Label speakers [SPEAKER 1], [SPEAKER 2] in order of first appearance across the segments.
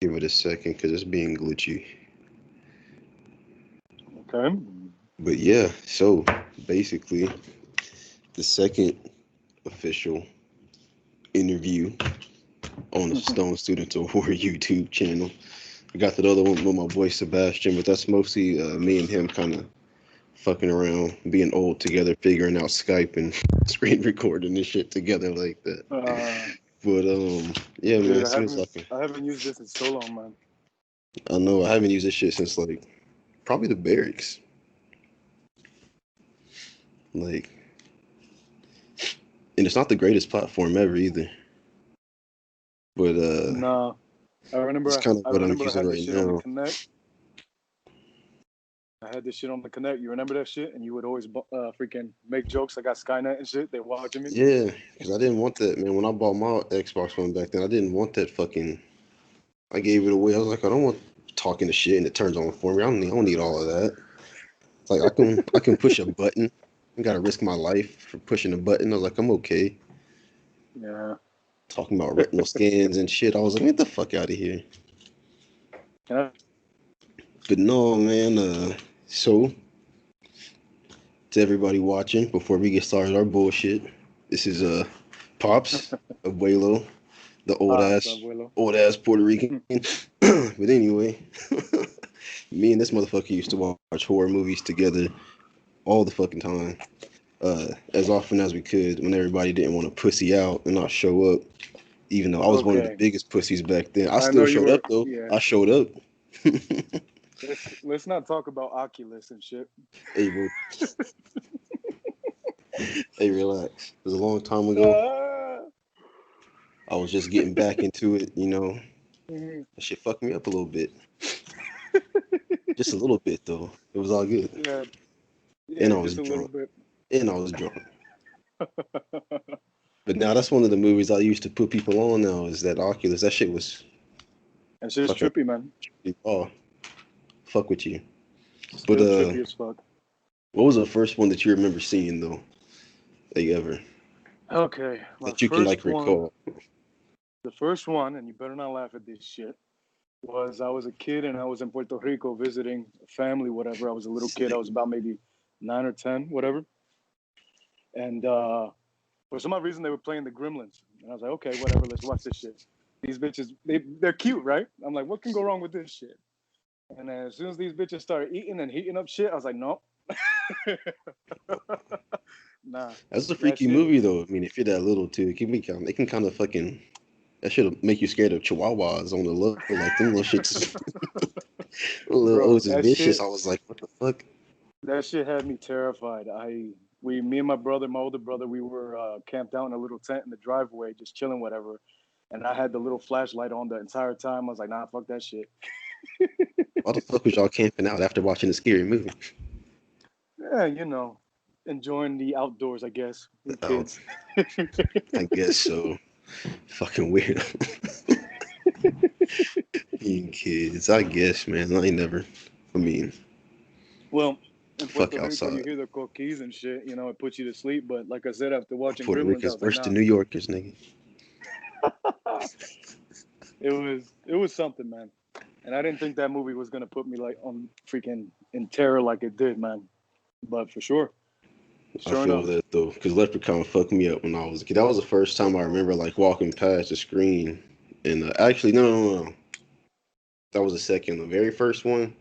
[SPEAKER 1] give it a second because it's being glitchy.
[SPEAKER 2] Okay.
[SPEAKER 1] But yeah, so basically, the second official interview on the Stone Students Award YouTube channel. I got that other one with my boy Sebastian, but that's mostly me and him kind of fucking around, being old together, figuring out Skype and screen recording and shit together like that. But yeah, man,
[SPEAKER 2] Dude,
[SPEAKER 1] it seems like
[SPEAKER 2] I haven't used this in so long, man.
[SPEAKER 1] I know I haven't used this shit since like probably the barracks. Like, and it's not the greatest platform ever either. But
[SPEAKER 2] Nah,
[SPEAKER 1] it's kind of
[SPEAKER 2] I
[SPEAKER 1] what I'm
[SPEAKER 2] remember I
[SPEAKER 1] using
[SPEAKER 2] had this
[SPEAKER 1] right
[SPEAKER 2] shit on the
[SPEAKER 1] now.
[SPEAKER 2] Connect. I had this shit on the Connect. You remember that shit? And you would always freaking make jokes. I got Skynet and shit. They watching me.
[SPEAKER 1] Yeah, because I didn't want that, man. When I bought my Xbox One back then, I didn't want that fucking. I gave it away. I was like, I don't want talking to shit and it turns on for me. I don't need all of that. It's like I can push a button. I gotta risk my life for pushing a button. I was like, I'm okay.
[SPEAKER 2] Yeah.
[SPEAKER 1] Talking about retinal scans and shit. I was like, get the fuck out of here.
[SPEAKER 2] Can
[SPEAKER 1] But no, man. So to everybody watching, before we get started our bullshit, this is Pops, Abuelo, the
[SPEAKER 2] abuelo.
[SPEAKER 1] old ass Puerto Rican. But anyway, me and this motherfucker used to watch horror movies together all the fucking time. As often as we could when everybody didn't want to pussy out and not show up. Even though I was one of the
[SPEAKER 2] Okay.
[SPEAKER 1] biggest pussies back then. I
[SPEAKER 2] I
[SPEAKER 1] still
[SPEAKER 2] know you
[SPEAKER 1] showed up
[SPEAKER 2] were.
[SPEAKER 1] though.
[SPEAKER 2] Yeah.
[SPEAKER 1] I showed up.
[SPEAKER 2] Let's not talk about Oculus and shit.
[SPEAKER 1] Hey, bro. Hey, relax. It was a long time ago. I was just getting back into it, you know.
[SPEAKER 2] Mhm.
[SPEAKER 1] That shit fucked me up a little bit. Just a little bit though. It was all good.
[SPEAKER 2] Yeah.
[SPEAKER 1] And
[SPEAKER 2] Yeah,
[SPEAKER 1] I was
[SPEAKER 2] just a little
[SPEAKER 1] drunk.
[SPEAKER 2] bit.
[SPEAKER 1] And I was drunk. But now that's one of the movies I used to put people on now is that Oculus. That shit was
[SPEAKER 2] That shit's
[SPEAKER 1] fucking
[SPEAKER 2] trippy, man.
[SPEAKER 1] oh, fuck with you. But
[SPEAKER 2] Still trippy as fuck.
[SPEAKER 1] what was the first one that you remember seeing though? Like ever?
[SPEAKER 2] Okay, my
[SPEAKER 1] That you can like
[SPEAKER 2] first one,
[SPEAKER 1] recall.
[SPEAKER 2] the first one, and you better not laugh at this shit, was I was a kid and I was in Puerto Rico visiting family, whatever. I was a little kid. I was about maybe 9 or 10, whatever. And for some odd reason, they were playing the Gremlins. And I was like, okay, whatever, let's watch this shit. These bitches, they're cute, right? I'm like, what can go wrong with this shit? And then as soon as these bitches started eating and heating up shit, I was like, nope. Nah,
[SPEAKER 1] That's a
[SPEAKER 2] that
[SPEAKER 1] freaky
[SPEAKER 2] shit.
[SPEAKER 1] movie though. I mean, if you're that little too, it can kind of fucking that should make you scared of chihuahuas on the low. Like them little shits, little
[SPEAKER 2] Bro,
[SPEAKER 1] O's is vicious. I was like, what the fuck?
[SPEAKER 2] that shit had me terrified. Me and my brother, my older brother, we were camped out in a little tent in the driveway, just chilling, whatever. And I had the little flashlight on the entire time. I was like, nah, fuck that shit.
[SPEAKER 1] Why the fuck was y'all camping out after watching a scary movie?
[SPEAKER 2] Yeah, enjoying the outdoors, I guess, with
[SPEAKER 1] Oh,
[SPEAKER 2] kids.
[SPEAKER 1] I guess so. Fucking weird. Being kids, I guess, man. I ain't never. I mean,
[SPEAKER 2] Well, in
[SPEAKER 1] fuck
[SPEAKER 2] Puerto Rico, you
[SPEAKER 1] outside.
[SPEAKER 2] hear the coquis and shit, it puts you to sleep. But like I said, after watching
[SPEAKER 1] Puerto
[SPEAKER 2] Gremlins, I
[SPEAKER 1] Ricans
[SPEAKER 2] was like,
[SPEAKER 1] worse
[SPEAKER 2] nah.
[SPEAKER 1] than New Yorkers, nigga.
[SPEAKER 2] It was something, man. And I didn't think that movie was gonna put me like on freaking in terror like it did, man. But for sure,
[SPEAKER 1] I
[SPEAKER 2] sure
[SPEAKER 1] feel
[SPEAKER 2] enough.
[SPEAKER 1] that though, because Leprechaun fucked me up when I was a kid. That was the first time I remember like walking past the screen. And actually, no. That was the second. The very first one,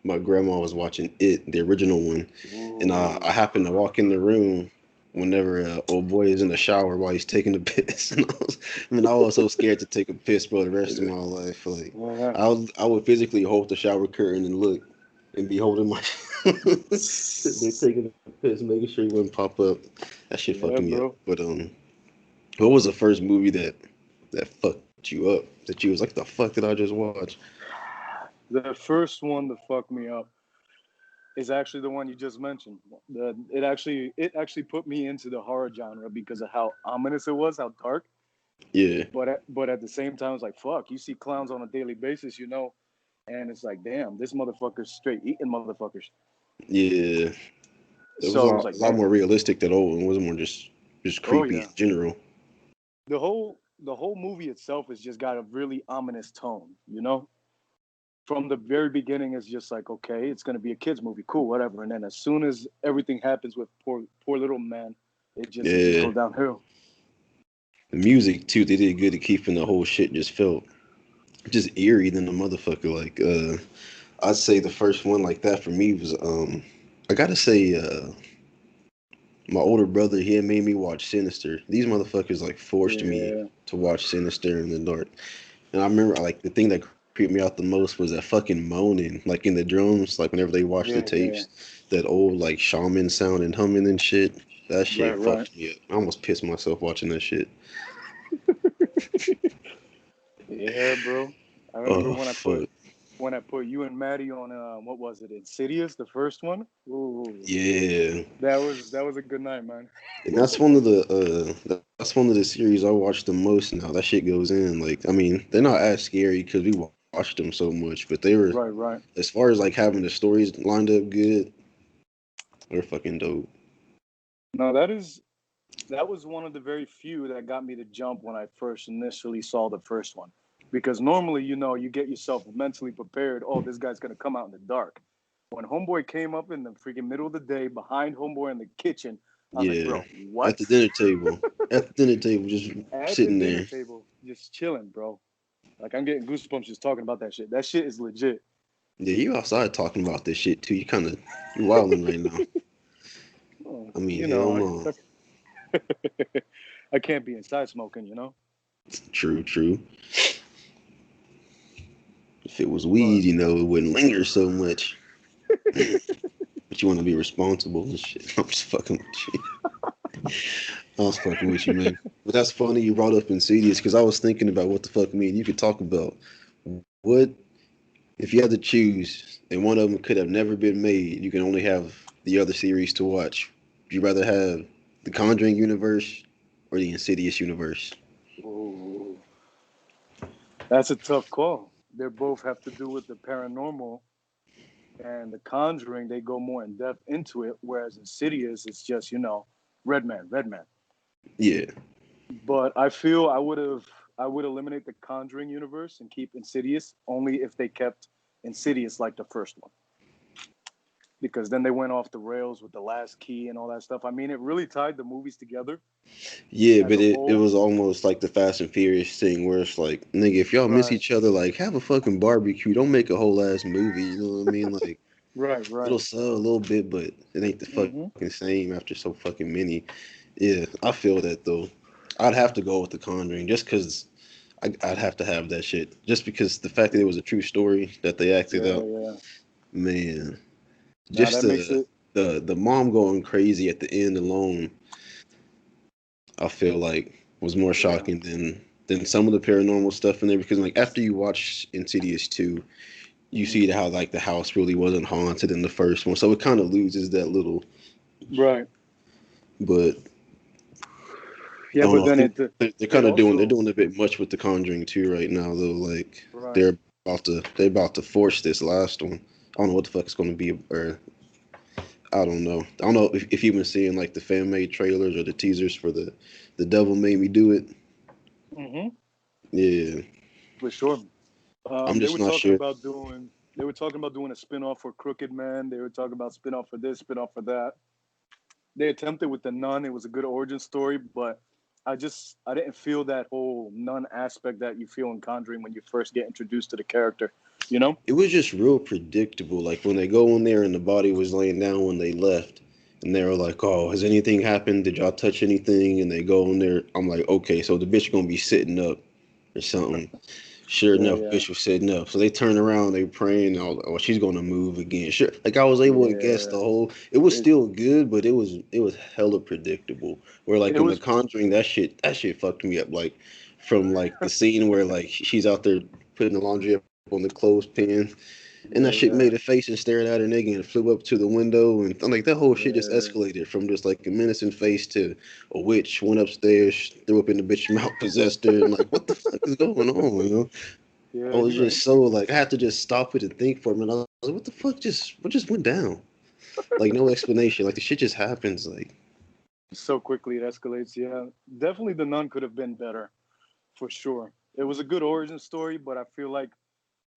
[SPEAKER 1] my grandma was watching it, the original one, and I
[SPEAKER 2] Ooh.
[SPEAKER 1] happened to walk in the room whenever old boy is in the shower while he's taking a piss. And I was so scared to take a piss, bro. The rest of my life, like
[SPEAKER 2] Yeah.
[SPEAKER 1] I would physically hold the shower curtain and look and be holding my sitting there taking a piss, making sure he wouldn't pop up. That shit fucked
[SPEAKER 2] Yeah,
[SPEAKER 1] me up.
[SPEAKER 2] bro.
[SPEAKER 1] But what was the first movie that fucked you up? That you was like, the fuck did I just watch?
[SPEAKER 2] The first one to fuck me up is actually the one you just mentioned. It actually put me into the horror genre because of how ominous it was, how dark.
[SPEAKER 1] Yeah.
[SPEAKER 2] But at the same time, it's like fuck. You see clowns on a daily basis, and it's like damn, this motherfucker's straight eating motherfuckers.
[SPEAKER 1] Yeah, it was
[SPEAKER 2] So it was like
[SPEAKER 1] a lot
[SPEAKER 2] damn.
[SPEAKER 1] more realistic than old. It was more just
[SPEAKER 2] Oh
[SPEAKER 1] creepy
[SPEAKER 2] yeah.
[SPEAKER 1] in general.
[SPEAKER 2] The whole the whole movie itself has just got a really ominous tone, you know? From the very beginning, it's just like, okay, it's gonna be a kids movie, cool, whatever. And then as soon as everything happens with poor little man, it just
[SPEAKER 1] Yeah,
[SPEAKER 2] goes downhill.
[SPEAKER 1] the music too. They did good at keeping the whole shit just felt just eerie than the motherfucker. Like, I'd say the first one like that for me was I gotta say my older brother, he had made me watch Sinister. These motherfuckers like forced me
[SPEAKER 2] Yeah,
[SPEAKER 1] to watch Sinister in the dark. And I remember like the thing that creeped me out the most was that fucking moaning, like in the drums, like whenever they watched the
[SPEAKER 2] yeah,
[SPEAKER 1] tapes, that old like shaman sound and humming and shit. That shit
[SPEAKER 2] right, right.
[SPEAKER 1] fucked me up. I almost pissed myself watching that shit.
[SPEAKER 2] Yeah, bro. I remember
[SPEAKER 1] Oh
[SPEAKER 2] when I put
[SPEAKER 1] fuck.
[SPEAKER 2] you and Maddie on what was it, Insidious, the first one. Ooh,
[SPEAKER 1] Yeah.
[SPEAKER 2] that was a good night, man.
[SPEAKER 1] And that's one of the series I watch the most now. That shit goes in. Like, I mean, they're not as scary because we watched them so much, but they were,
[SPEAKER 2] Right, right.
[SPEAKER 1] as far as like having the stories lined up good, they're fucking dope.
[SPEAKER 2] No, that was one of the very few that got me to jump when I first initially saw the first one. Because normally, you get yourself mentally prepared. Oh, this guy's gonna come out in the dark. When Homeboy came up in the freaking middle of the day behind Homeboy in the kitchen, I was like,
[SPEAKER 1] Yeah.
[SPEAKER 2] bro,
[SPEAKER 1] At the
[SPEAKER 2] what?
[SPEAKER 1] dinner table. At the dinner table, just
[SPEAKER 2] At the
[SPEAKER 1] sitting
[SPEAKER 2] dinner
[SPEAKER 1] there.
[SPEAKER 2] table, just chilling, bro. Like I'm getting goosebumps just talking about that shit. That shit is legit.
[SPEAKER 1] Yeah, you outside talking about this shit too. You wilding right now.
[SPEAKER 2] Oh,
[SPEAKER 1] I mean, hell no.
[SPEAKER 2] I can't be inside smoking.
[SPEAKER 1] True, true. If it was
[SPEAKER 2] But
[SPEAKER 1] weed, it wouldn't linger so much. But you want to be responsible and shit. I'm just fucking with you. I was fucking with you, man. But that's funny you brought up Insidious because I was thinking about what the fuck me and you could talk about. What if you had to choose and one of them could have never been made? You can only have the other series to watch. Would you rather have the Conjuring universe or the Insidious universe?
[SPEAKER 2] ooh, that's a tough call. They both have to do with the paranormal, and the Conjuring they go more in depth into it, whereas Insidious it's just Red Man, Red Man.
[SPEAKER 1] Yeah,
[SPEAKER 2] But I feel I would eliminate the Conjuring universe and keep Insidious only if they kept Insidious like the first one, because then they went off the rails with the last key and all that stuff. I mean, it really tied the movies together
[SPEAKER 1] yeah,
[SPEAKER 2] as
[SPEAKER 1] but
[SPEAKER 2] a
[SPEAKER 1] it
[SPEAKER 2] whole.
[SPEAKER 1] was almost like the Fast and Furious thing where it's like, nigga, if y'all miss
[SPEAKER 2] Right,
[SPEAKER 1] each other, like have a fucking barbecue. Don't make a whole ass movie. You know what I mean? Like
[SPEAKER 2] right, right.
[SPEAKER 1] it'll sell a little bit, but it ain't the
[SPEAKER 2] Hmm.
[SPEAKER 1] fucking same after so fucking many. Yeah, I feel that though. I'd have to go with The Conjuring just because I'd have to have that shit. Just because the fact that it was a true story that they acted
[SPEAKER 2] Yeah,
[SPEAKER 1] out,
[SPEAKER 2] yeah.
[SPEAKER 1] man.
[SPEAKER 2] Now
[SPEAKER 1] Just
[SPEAKER 2] that makes it.
[SPEAKER 1] the mom going crazy at the end alone, I feel like was more
[SPEAKER 2] Yeah.
[SPEAKER 1] shocking than some of the paranormal stuff in there. Because like after you watch Insidious 2, you
[SPEAKER 2] Hmm.
[SPEAKER 1] see how like the house really wasn't haunted in the first one, so it kind of loses that little.
[SPEAKER 2] Right.
[SPEAKER 1] But I
[SPEAKER 2] Yeah,
[SPEAKER 1] don't
[SPEAKER 2] but
[SPEAKER 1] know. I
[SPEAKER 2] then
[SPEAKER 1] think
[SPEAKER 2] it
[SPEAKER 1] they're
[SPEAKER 2] it
[SPEAKER 1] kind of they're
[SPEAKER 2] also
[SPEAKER 1] doing a bit much with the Conjuring too right now though. Like
[SPEAKER 2] right.
[SPEAKER 1] they're about to force this last one. I don't know what the fuck it's going to be, or I don't know. I don't know if you've been seeing like the fan made trailers or the teasers for the Devil Made Me Do It.
[SPEAKER 2] Hmm.
[SPEAKER 1] Yeah,
[SPEAKER 2] For sure.
[SPEAKER 1] I'm
[SPEAKER 2] They
[SPEAKER 1] just
[SPEAKER 2] were
[SPEAKER 1] not
[SPEAKER 2] talking
[SPEAKER 1] sure.
[SPEAKER 2] about doing a spinoff for Crooked Man. They were talking about spinoff for this, spinoff for that. They attempted with the Nun. It was a good origin story, but I didn't feel that whole Nun aspect that you feel in Conjuring when you first get introduced to the character. You know?
[SPEAKER 1] It was just real predictable. Like when they go in there and the body was laying down when they left, and they were like, "Oh, has anything happened? Did y'all touch anything?" And they go in there. I'm like, "Okay, so the bitch gonna be sitting up or something." Sure
[SPEAKER 2] Yeah,
[SPEAKER 1] enough,
[SPEAKER 2] yeah,
[SPEAKER 1] bitch was sitting up. So they turn around, they praying. I was like, oh, she's gonna move again. Sure, like I was able to guess
[SPEAKER 2] yeah.
[SPEAKER 1] the whole. It was
[SPEAKER 2] It
[SPEAKER 1] still good, but it was hella predictable. Where like
[SPEAKER 2] it
[SPEAKER 1] in the
[SPEAKER 2] was
[SPEAKER 1] Conjuring, that shit fucked me up. Like from like the scene where like she's out there putting the laundry up on the clothespin, and that
[SPEAKER 2] yeah,
[SPEAKER 1] shit
[SPEAKER 2] yeah,
[SPEAKER 1] made a face and stared at her nigga and flew up to the window, and I'm like that whole shit just
[SPEAKER 2] yeah.
[SPEAKER 1] escalated from just like a menacing face to a witch went upstairs, threw up in the bitch mouth, possessed her, and like what the fuck is going on? I
[SPEAKER 2] Yeah,
[SPEAKER 1] was
[SPEAKER 2] you're right.
[SPEAKER 1] just so like I had to just stop it and think for a minute. I was like, what the fuck what just went down? Like no explanation. Like the shit just happens. Like
[SPEAKER 2] So quickly it escalates. Yeah, definitely the Nun could have been better for sure. It was a good origin story, but I feel like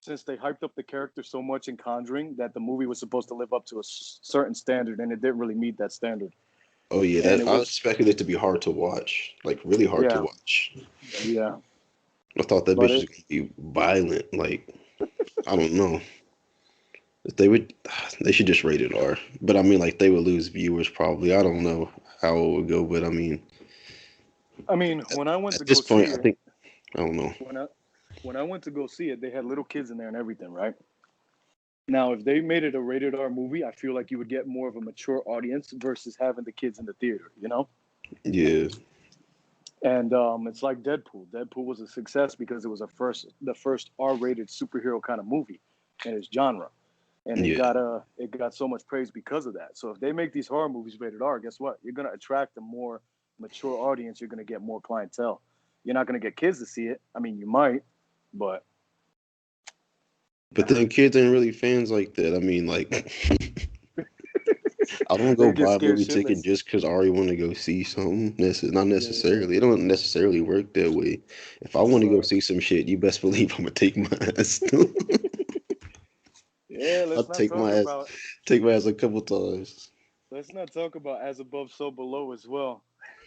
[SPEAKER 2] since they hyped up the character so much in Conjuring that the movie was supposed to live up to a certain standard, and it didn't really meet that standard.
[SPEAKER 1] Oh yeah,
[SPEAKER 2] And
[SPEAKER 1] that
[SPEAKER 2] it
[SPEAKER 1] I
[SPEAKER 2] was,
[SPEAKER 1] expected it to be hard to watch, like really hard to
[SPEAKER 2] yeah,
[SPEAKER 1] watch.
[SPEAKER 2] yeah.
[SPEAKER 1] I thought that
[SPEAKER 2] But
[SPEAKER 1] bitch was
[SPEAKER 2] it,
[SPEAKER 1] gonna be violent. Like I don't know. If they would, they should just rate it R. But I mean, like they would lose viewers probably. I don't know how it would go, but I mean,
[SPEAKER 2] I mean, when I went to
[SPEAKER 1] at
[SPEAKER 2] go
[SPEAKER 1] this
[SPEAKER 2] see
[SPEAKER 1] point, I
[SPEAKER 2] it,
[SPEAKER 1] think I don't know.
[SPEAKER 2] when I when I went to go see it, they had little kids in there and everything, right? Now, if they made it a rated R movie, I feel like you would get more of a mature audience versus having the kids in the theater, you know?
[SPEAKER 1] Yeah,
[SPEAKER 2] And it's like Deadpool. Deadpool was a success because it was the first R-rated superhero kind of movie in its genre, and
[SPEAKER 1] yeah.
[SPEAKER 2] it got so much praise because of that. So if they make these horror movies rated R, guess what? You're gonna attract a more mature audience. You're gonna get more clientele. You're not gonna get kids to see it. I mean, you might, but
[SPEAKER 1] But then kids ain't really fans like that. I mean, like I don't go
[SPEAKER 2] they get
[SPEAKER 1] buy a
[SPEAKER 2] scared
[SPEAKER 1] movie ticket
[SPEAKER 2] shitless.
[SPEAKER 1] just because I already want to go see something. Not
[SPEAKER 2] Yeah,
[SPEAKER 1] necessarily. It don't necessarily work that way. If I want to go
[SPEAKER 2] right.
[SPEAKER 1] see some shit, you best believe I'm gonna take my ass.
[SPEAKER 2] Yeah,
[SPEAKER 1] I'll take my ass a couple times.
[SPEAKER 2] let's not talk about as above, so below as well.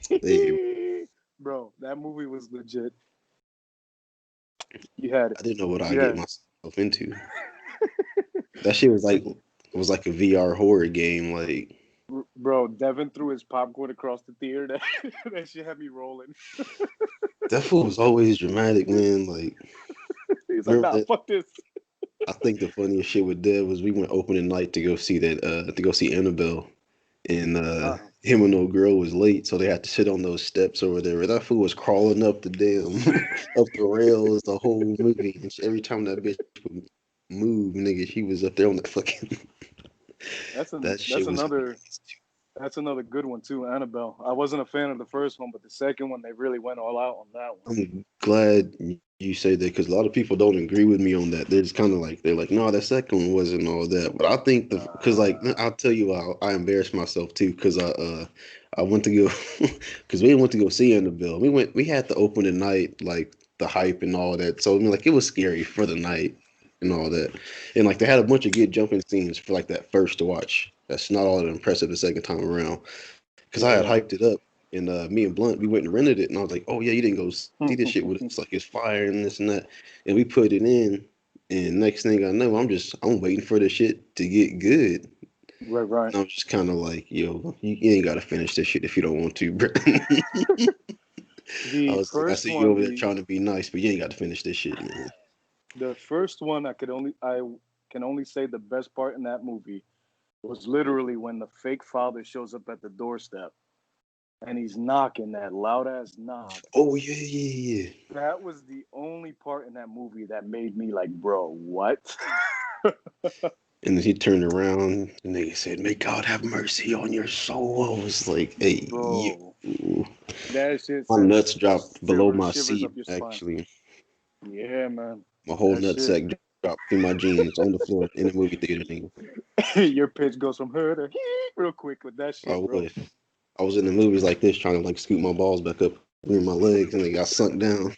[SPEAKER 1] Hey,
[SPEAKER 2] Bro, that movie was legit. You had
[SPEAKER 1] I didn't know what I
[SPEAKER 2] you
[SPEAKER 1] get
[SPEAKER 2] had
[SPEAKER 1] myself into. That shit was like a VR horror game. Like
[SPEAKER 2] bro, Devin threw his popcorn across the theater. That shit had me rolling.
[SPEAKER 1] that fool was always dramatic, man. Like
[SPEAKER 2] He's like,
[SPEAKER 1] remember
[SPEAKER 2] nah,
[SPEAKER 1] that?
[SPEAKER 2] fuck this.
[SPEAKER 1] I think the funniest shit with Dev was we went opening night to go see Annabelle, and
[SPEAKER 2] Uh-huh.
[SPEAKER 1] him and no girl was late, so they had to sit on those steps or whatever. That fool was crawling up the damn up the rails the whole movie, and every time that bitch would move, nigga, she was up there on the fucking. That
[SPEAKER 2] That's
[SPEAKER 1] shit was
[SPEAKER 2] another
[SPEAKER 1] hilarious.
[SPEAKER 2] that's another good one too, Annabelle. I wasn't a fan of the first one, but the second one they really went all out on that one.
[SPEAKER 1] I'm glad you say that because a lot of people don't agree with me on that. They're just kind of like they're like, no, that second one wasn't all that. But I think the because like
[SPEAKER 2] Uh,
[SPEAKER 1] I'll tell you, I embarrassed myself too because I went to go because we went to go see Annabelle. We had the opening night like the hype and all that. So I mean like it was scary for the night and all that, and like they had a bunch of good jumping scenes for like that first to watch. That's not all that impressive the second time around because I had
[SPEAKER 2] yeah.
[SPEAKER 1] hyped it up. And me and Blunt, we went and rented it, and I was like, "Oh yeah, you didn't go see this shit with us, like it's fire and this and that." And we put it in, and next thing I know, I'm waiting for the shit to get good.
[SPEAKER 2] Right, right.
[SPEAKER 1] And I'm just kind of like, "Yo, you ain't gotta finish this shit if you don't want to, bro." I
[SPEAKER 2] The
[SPEAKER 1] was like, "I
[SPEAKER 2] first
[SPEAKER 1] see you
[SPEAKER 2] one,
[SPEAKER 1] over there trying to be nice, but you ain't got to finish this shit, man."
[SPEAKER 2] the first one, I can only say the best part in that movie was literally when the fake father shows up at the doorstep and he's knocking that loud ass knock.
[SPEAKER 1] Oh yeah, yeah, yeah.
[SPEAKER 2] That was the only part in that movie that made me like, bro, what?
[SPEAKER 1] And then he turned around, and they said, "May God have mercy on your soul." I was like, "Hey,
[SPEAKER 2] Bro,
[SPEAKER 1] you."
[SPEAKER 2] that shit
[SPEAKER 1] My
[SPEAKER 2] sent
[SPEAKER 1] nuts dropped below my
[SPEAKER 2] shivers
[SPEAKER 1] seat,
[SPEAKER 2] up your spine.
[SPEAKER 1] actually.
[SPEAKER 2] Yeah, man.
[SPEAKER 1] My whole
[SPEAKER 2] That
[SPEAKER 1] nut
[SPEAKER 2] shit.
[SPEAKER 1] sack dropped through my jeans on the floor in the movie theater. Nigga.
[SPEAKER 2] Your pitch goes from her to real quick with that
[SPEAKER 1] I
[SPEAKER 2] shit, bro.
[SPEAKER 1] was. I was in the movies like this trying to like scoot my balls back up near my legs and they got sunk down.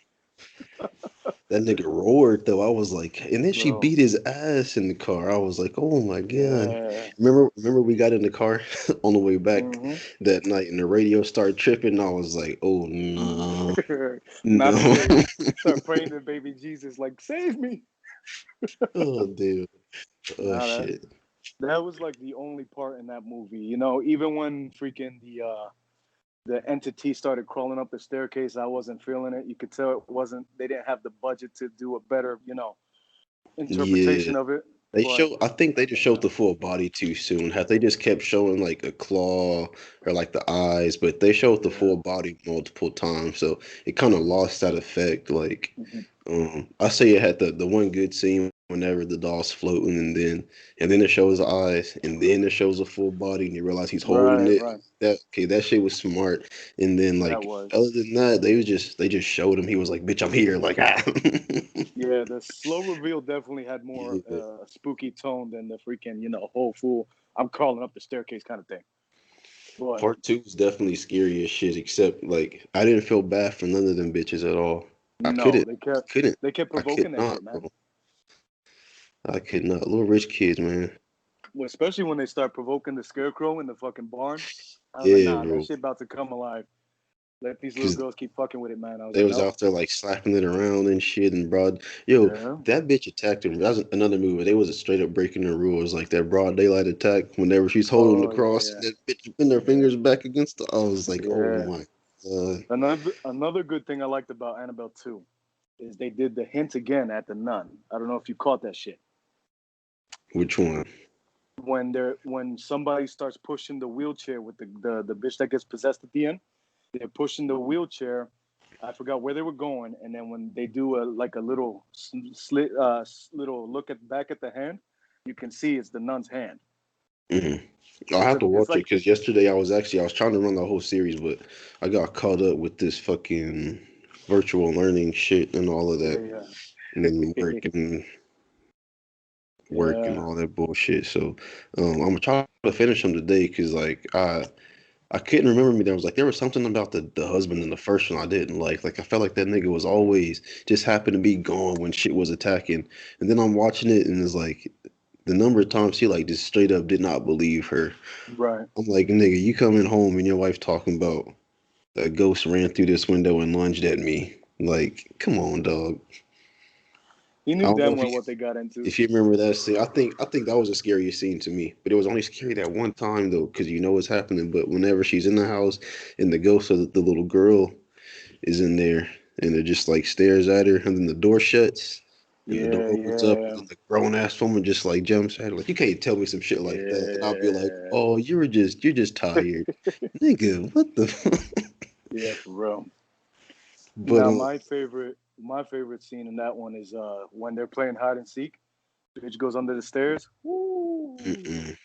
[SPEAKER 1] That nigga roared though. I was like, and then she
[SPEAKER 2] Bro.
[SPEAKER 1] beat his ass in the car. I was like, oh my God.
[SPEAKER 2] Yeah.
[SPEAKER 1] Remember we got in the car on the way back
[SPEAKER 2] Mm-hmm.
[SPEAKER 1] that night and the radio started tripping. I was like, oh no,
[SPEAKER 2] Not
[SPEAKER 1] no.
[SPEAKER 2] again. Start praying to baby Jesus, like, save me.
[SPEAKER 1] Oh dude. Oh
[SPEAKER 2] Nah,
[SPEAKER 1] shit.
[SPEAKER 2] that was like the only part in that movie. You know, even when freaking the entity started crawling up the staircase, I wasn't feeling it. You could tell it wasn't. They didn't have the budget to do a better,
[SPEAKER 1] Yeah.
[SPEAKER 2] interpretation of it.
[SPEAKER 1] They
[SPEAKER 2] But
[SPEAKER 1] show. I think they just showed
[SPEAKER 2] yeah,
[SPEAKER 1] the full body too soon. Had they just kept showing like a claw or like the eyes, but they showed the
[SPEAKER 2] yeah.
[SPEAKER 1] full body multiple times, so it kind of lost that effect. Like,
[SPEAKER 2] Mhm.
[SPEAKER 1] I say it had the one good scene whenever the doll's floating, and then it shows the eyes, and then it shows a full body, and you realize he's holding
[SPEAKER 2] Right,
[SPEAKER 1] it.
[SPEAKER 2] right.
[SPEAKER 1] That okay, that shit was smart. And then
[SPEAKER 2] That
[SPEAKER 1] like
[SPEAKER 2] was.
[SPEAKER 1] other than that, they just showed him. He was like, "Bitch, I'm here!" Like, ah.
[SPEAKER 2] Yeah, the slow reveal definitely had more
[SPEAKER 1] Yeah.
[SPEAKER 2] spooky tone than the freaking, whole fool. I'm crawling up the staircase kind of thing. But
[SPEAKER 1] Part two was definitely scary as shit, except like I didn't feel bad for none of them bitches at all. I
[SPEAKER 2] No,
[SPEAKER 1] couldn't.
[SPEAKER 2] they kept
[SPEAKER 1] Couldn't.
[SPEAKER 2] they kept
[SPEAKER 1] I could
[SPEAKER 2] provoking that
[SPEAKER 1] not,
[SPEAKER 2] shit, man.
[SPEAKER 1] bro. I could not. Little rich kids, man.
[SPEAKER 2] Well, especially when they start provoking the scarecrow in the fucking barn. I was like,
[SPEAKER 1] Yeah,
[SPEAKER 2] nah, that
[SPEAKER 1] bro.
[SPEAKER 2] shit about to come alive. Let these little
[SPEAKER 1] Because
[SPEAKER 2] girls keep fucking with it, man. I was
[SPEAKER 1] they
[SPEAKER 2] like,
[SPEAKER 1] was
[SPEAKER 2] nope.
[SPEAKER 1] out there like slapping it around and shit and broad. Yo,
[SPEAKER 2] Yeah.
[SPEAKER 1] that bitch attacked him. That was another movie. They was straight up breaking the rules, like that broad daylight attack. Whenever she's holding the
[SPEAKER 2] Oh
[SPEAKER 1] cross
[SPEAKER 2] yeah,
[SPEAKER 1] and that bitch putting her
[SPEAKER 2] yeah,
[SPEAKER 1] fingers back against the, I was like, oh
[SPEAKER 2] yeah.
[SPEAKER 1] my god.
[SPEAKER 2] Another good thing I liked about Annabelle 2 is they did the hint again at the nun. I don't know if you caught that shit.
[SPEAKER 1] Which one?
[SPEAKER 2] When somebody starts pushing the wheelchair with the bitch that gets possessed at the end, they're pushing the wheelchair. I forgot where they were going, and then when they do a little slit, little look at back at the hand, you can see it's the nun's hand.
[SPEAKER 1] Hmm. I'll have to
[SPEAKER 2] It's
[SPEAKER 1] watch it
[SPEAKER 2] like
[SPEAKER 1] because yesterday I was trying to run the whole series, but I got caught up with this fucking virtual learning shit and all of that,
[SPEAKER 2] yeah,
[SPEAKER 1] and then
[SPEAKER 2] yeah,
[SPEAKER 1] work and
[SPEAKER 2] yeah.
[SPEAKER 1] all that bullshit. So I'm gonna try to finish them today because like I couldn't remember me. There was something about the husband in the first one I didn't like. Like I felt like that nigga was always just happened to be gone when shit was attacking. And then I'm watching it and it's like the number of times he like just straight up did not believe her.
[SPEAKER 2] Right.
[SPEAKER 1] I'm like, nigga, you coming home and your wife talking about a ghost ran through this window and lunged at me. Like, come on, dog.
[SPEAKER 2] He
[SPEAKER 1] I
[SPEAKER 2] knew
[SPEAKER 1] don't know
[SPEAKER 2] damn well what they got into.
[SPEAKER 1] if you remember that scene. I think that was the scariest scene to me. But it was only scary that one time though, because you know what's happening. But whenever she's in the house and the ghost of the little girl is in there and it just like stares at her and then the door shuts and the door
[SPEAKER 2] Yeah,
[SPEAKER 1] opens up and
[SPEAKER 2] yeah,
[SPEAKER 1] then the grown ass woman just like jumps at her. Like you can't tell me some shit like that. And I'll be like,
[SPEAKER 2] yeah,
[SPEAKER 1] oh, you're just tired. Nigga, what the fuck?
[SPEAKER 2] yeah, for real.
[SPEAKER 1] But
[SPEAKER 2] Now my favorite scene in that one is when they're playing hide and seek. Bitch goes under the stairs. Woo!
[SPEAKER 1] mm-mm.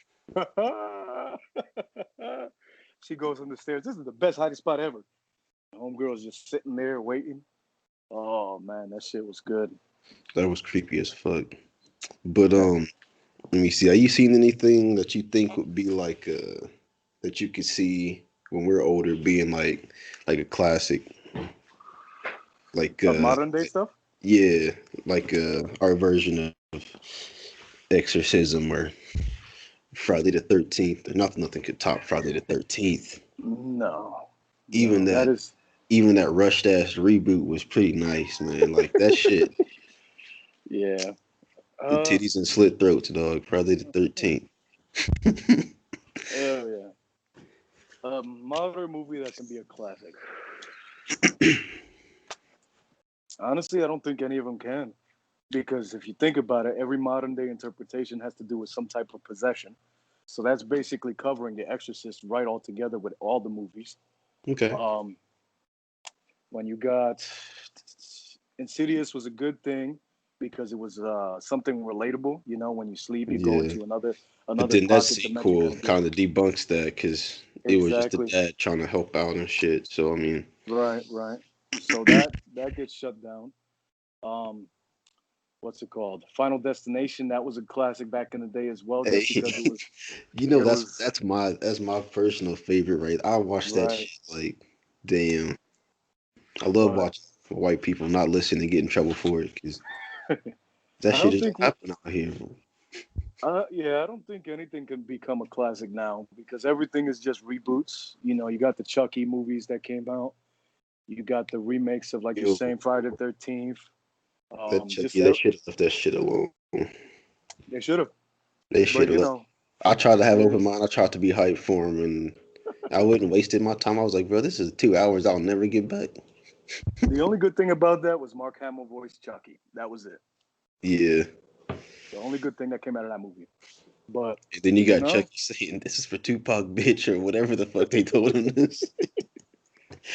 [SPEAKER 2] She goes on the stairs. This is the best hiding spot ever. Homegirl's just sitting there waiting. Oh man, that shit was good.
[SPEAKER 1] That was creepy as fuck. But let me see. Are you seen anything that you think would be like that you could see when we're older being like a classic? Like
[SPEAKER 2] Of modern day stuff.
[SPEAKER 1] yeah, like our version of Exorcism or Friday the 13th. Nothing could top Friday the 13th.
[SPEAKER 2] No,
[SPEAKER 1] Even
[SPEAKER 2] no, that
[SPEAKER 1] that
[SPEAKER 2] is
[SPEAKER 1] even that rushed ass reboot was pretty nice, man. Like that shit.
[SPEAKER 2] yeah.
[SPEAKER 1] The
[SPEAKER 2] Uh,
[SPEAKER 1] titties and slit throats, dog. Friday the 13th.
[SPEAKER 2] hell yeah. A modern movie that can be a classic. Honestly, I don't think any of them can. Because if you think about it, every modern day interpretation has to do with some type of possession. So that's basically covering The Exorcist right all together with all the movies.
[SPEAKER 1] Okay.
[SPEAKER 2] Um, when you got Insidious was a good thing because it was something relatable. You know, when you sleep, you go
[SPEAKER 1] Yeah.
[SPEAKER 2] into
[SPEAKER 1] But
[SPEAKER 2] another
[SPEAKER 1] then that
[SPEAKER 2] pocket dimension
[SPEAKER 1] sequel
[SPEAKER 2] kind of deal.
[SPEAKER 1] kind of debunks that because it was just the
[SPEAKER 2] Exactly.
[SPEAKER 1] dad trying to help out and shit. So I mean,
[SPEAKER 2] Right, right. So that gets shut down. Um, what's it called? Final Destination. That was a classic back in the day as well,
[SPEAKER 1] hey,
[SPEAKER 2] just because it was
[SPEAKER 1] you know
[SPEAKER 2] it was
[SPEAKER 1] that's my personal favorite, right? I watch that
[SPEAKER 2] right,
[SPEAKER 1] shit like damn. I love
[SPEAKER 2] right.
[SPEAKER 1] watching white people not listen and get in trouble for it because that
[SPEAKER 2] I
[SPEAKER 1] shit
[SPEAKER 2] don't
[SPEAKER 1] just
[SPEAKER 2] think
[SPEAKER 1] don't happen out here.
[SPEAKER 2] yeah, I don't think anything can become a classic now because everything is just reboots. You know, you got the Chucky movies that came out. You got the remakes of, like you're
[SPEAKER 1] Yo,
[SPEAKER 2] saying, Friday the 13th.
[SPEAKER 1] that
[SPEAKER 2] Just
[SPEAKER 1] Chucky, they should have left that shit alone.
[SPEAKER 2] they should have,
[SPEAKER 1] They
[SPEAKER 2] but
[SPEAKER 1] should have
[SPEAKER 2] you
[SPEAKER 1] let.
[SPEAKER 2] know,
[SPEAKER 1] I tried to have open
[SPEAKER 2] there's
[SPEAKER 1] mind. I tried to be hyped for him, and I wouldn't wasted my time. I was like, bro, this is 2 hours I'll never get back.
[SPEAKER 2] the only good thing about that was Mark Hamill voiced Chucky. That was it.
[SPEAKER 1] Yeah.
[SPEAKER 2] The only good thing that came out of that movie. But
[SPEAKER 1] And then you
[SPEAKER 2] you
[SPEAKER 1] got
[SPEAKER 2] know,
[SPEAKER 1] Chucky saying, "This is for Tupac, bitch," or whatever the fuck they told him this.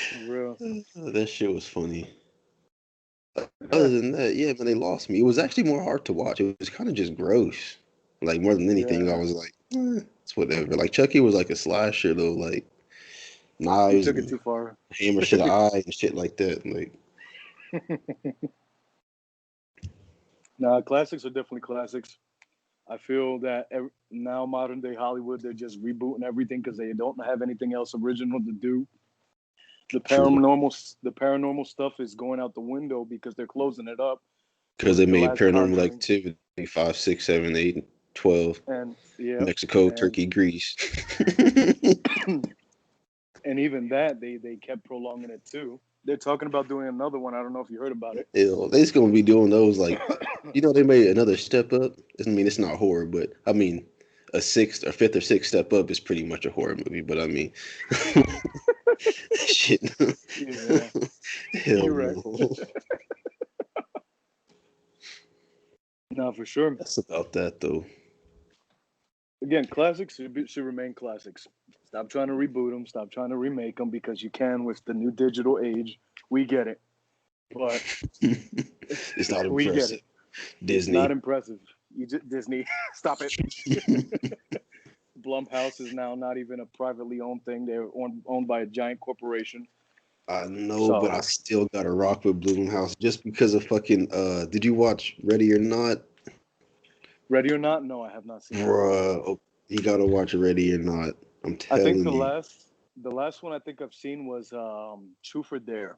[SPEAKER 2] for real.
[SPEAKER 1] That shit was funny. Other
[SPEAKER 2] Yeah,
[SPEAKER 1] than that, yeah, man, they lost me. It was actually more hard to watch. It was kind of just gross. Like more than anything, I
[SPEAKER 2] yeah.
[SPEAKER 1] was like, it's whatever. Like Chucky was like a slasher though, like
[SPEAKER 2] He
[SPEAKER 1] knives
[SPEAKER 2] took it
[SPEAKER 1] and
[SPEAKER 2] too far.
[SPEAKER 1] hammer shit eye and shit like that. Like,
[SPEAKER 2] Nah, classics are definitely classics. I feel that now modern day Hollywood, they're just rebooting everything because they don't have anything else original to do. The
[SPEAKER 1] True.
[SPEAKER 2] paranormal stuff is going out the window because they're closing it up
[SPEAKER 1] Because
[SPEAKER 2] with
[SPEAKER 1] they
[SPEAKER 2] the
[SPEAKER 1] made
[SPEAKER 2] last
[SPEAKER 1] Paranormal
[SPEAKER 2] Conjuring,
[SPEAKER 1] Activity 5, 6, 7, 8, 12.
[SPEAKER 2] and yeah,
[SPEAKER 1] Mexico,
[SPEAKER 2] and
[SPEAKER 1] Turkey, Greece.
[SPEAKER 2] and even that they kept prolonging it too. They're talking about doing another one. I don't know if you heard about it.
[SPEAKER 1] Ew, they just gonna be doing those like, they made another step up. I mean, it's not horror, but I mean, a sixth or fifth or sixth step up is pretty much a horror movie. But I mean, shit,
[SPEAKER 2] Yeah,
[SPEAKER 1] hell
[SPEAKER 2] you're right.
[SPEAKER 1] no.
[SPEAKER 2] No, for sure.
[SPEAKER 1] That's about that though.
[SPEAKER 2] Again, classics should remain classics. Stop trying to reboot them. Stop trying to remake them because you can with the new digital age. We get it, but
[SPEAKER 1] It's not
[SPEAKER 2] we get
[SPEAKER 1] impressive.
[SPEAKER 2] it. It's not
[SPEAKER 1] Disney.
[SPEAKER 2] impressive. Disney, stop it. Blumhouse is now not even a privately owned thing. They're owned by a giant corporation.
[SPEAKER 1] I know, but
[SPEAKER 2] So,
[SPEAKER 1] I still gotta rock with Bloomhouse just because of fucking. Did you watch Ready or Not?
[SPEAKER 2] Ready or Not? No, I have not seen that.
[SPEAKER 1] Bruh, oh, you gotta watch Ready or Not. I'm
[SPEAKER 2] I think
[SPEAKER 1] telling you.
[SPEAKER 2] the last one I think I've seen was Truth or Dare.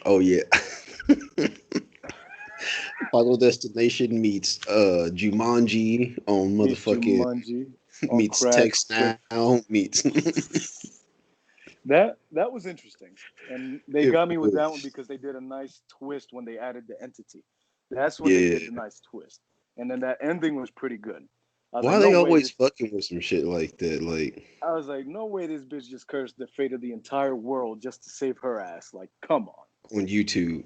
[SPEAKER 1] Oh yeah. Final Destination meets Jumanji on
[SPEAKER 2] Meets
[SPEAKER 1] motherfucking
[SPEAKER 2] Jumanji on
[SPEAKER 1] meets
[SPEAKER 2] crack
[SPEAKER 1] Text
[SPEAKER 2] with
[SPEAKER 1] Now meets
[SPEAKER 2] that was interesting, and they
[SPEAKER 1] it
[SPEAKER 2] got me with that one
[SPEAKER 1] was.
[SPEAKER 2] because they did a nice twist when they added the entity. That's when they
[SPEAKER 1] Yeah.
[SPEAKER 2] did the nice twist, and then that ending was pretty good. I was like,
[SPEAKER 1] Why
[SPEAKER 2] no
[SPEAKER 1] they
[SPEAKER 2] way
[SPEAKER 1] always
[SPEAKER 2] this.
[SPEAKER 1] fucking with some shit like that? Like
[SPEAKER 2] I was like, no way this bitch just cursed the fate of the entire world just to save her ass. Like, come on,
[SPEAKER 1] on YouTube.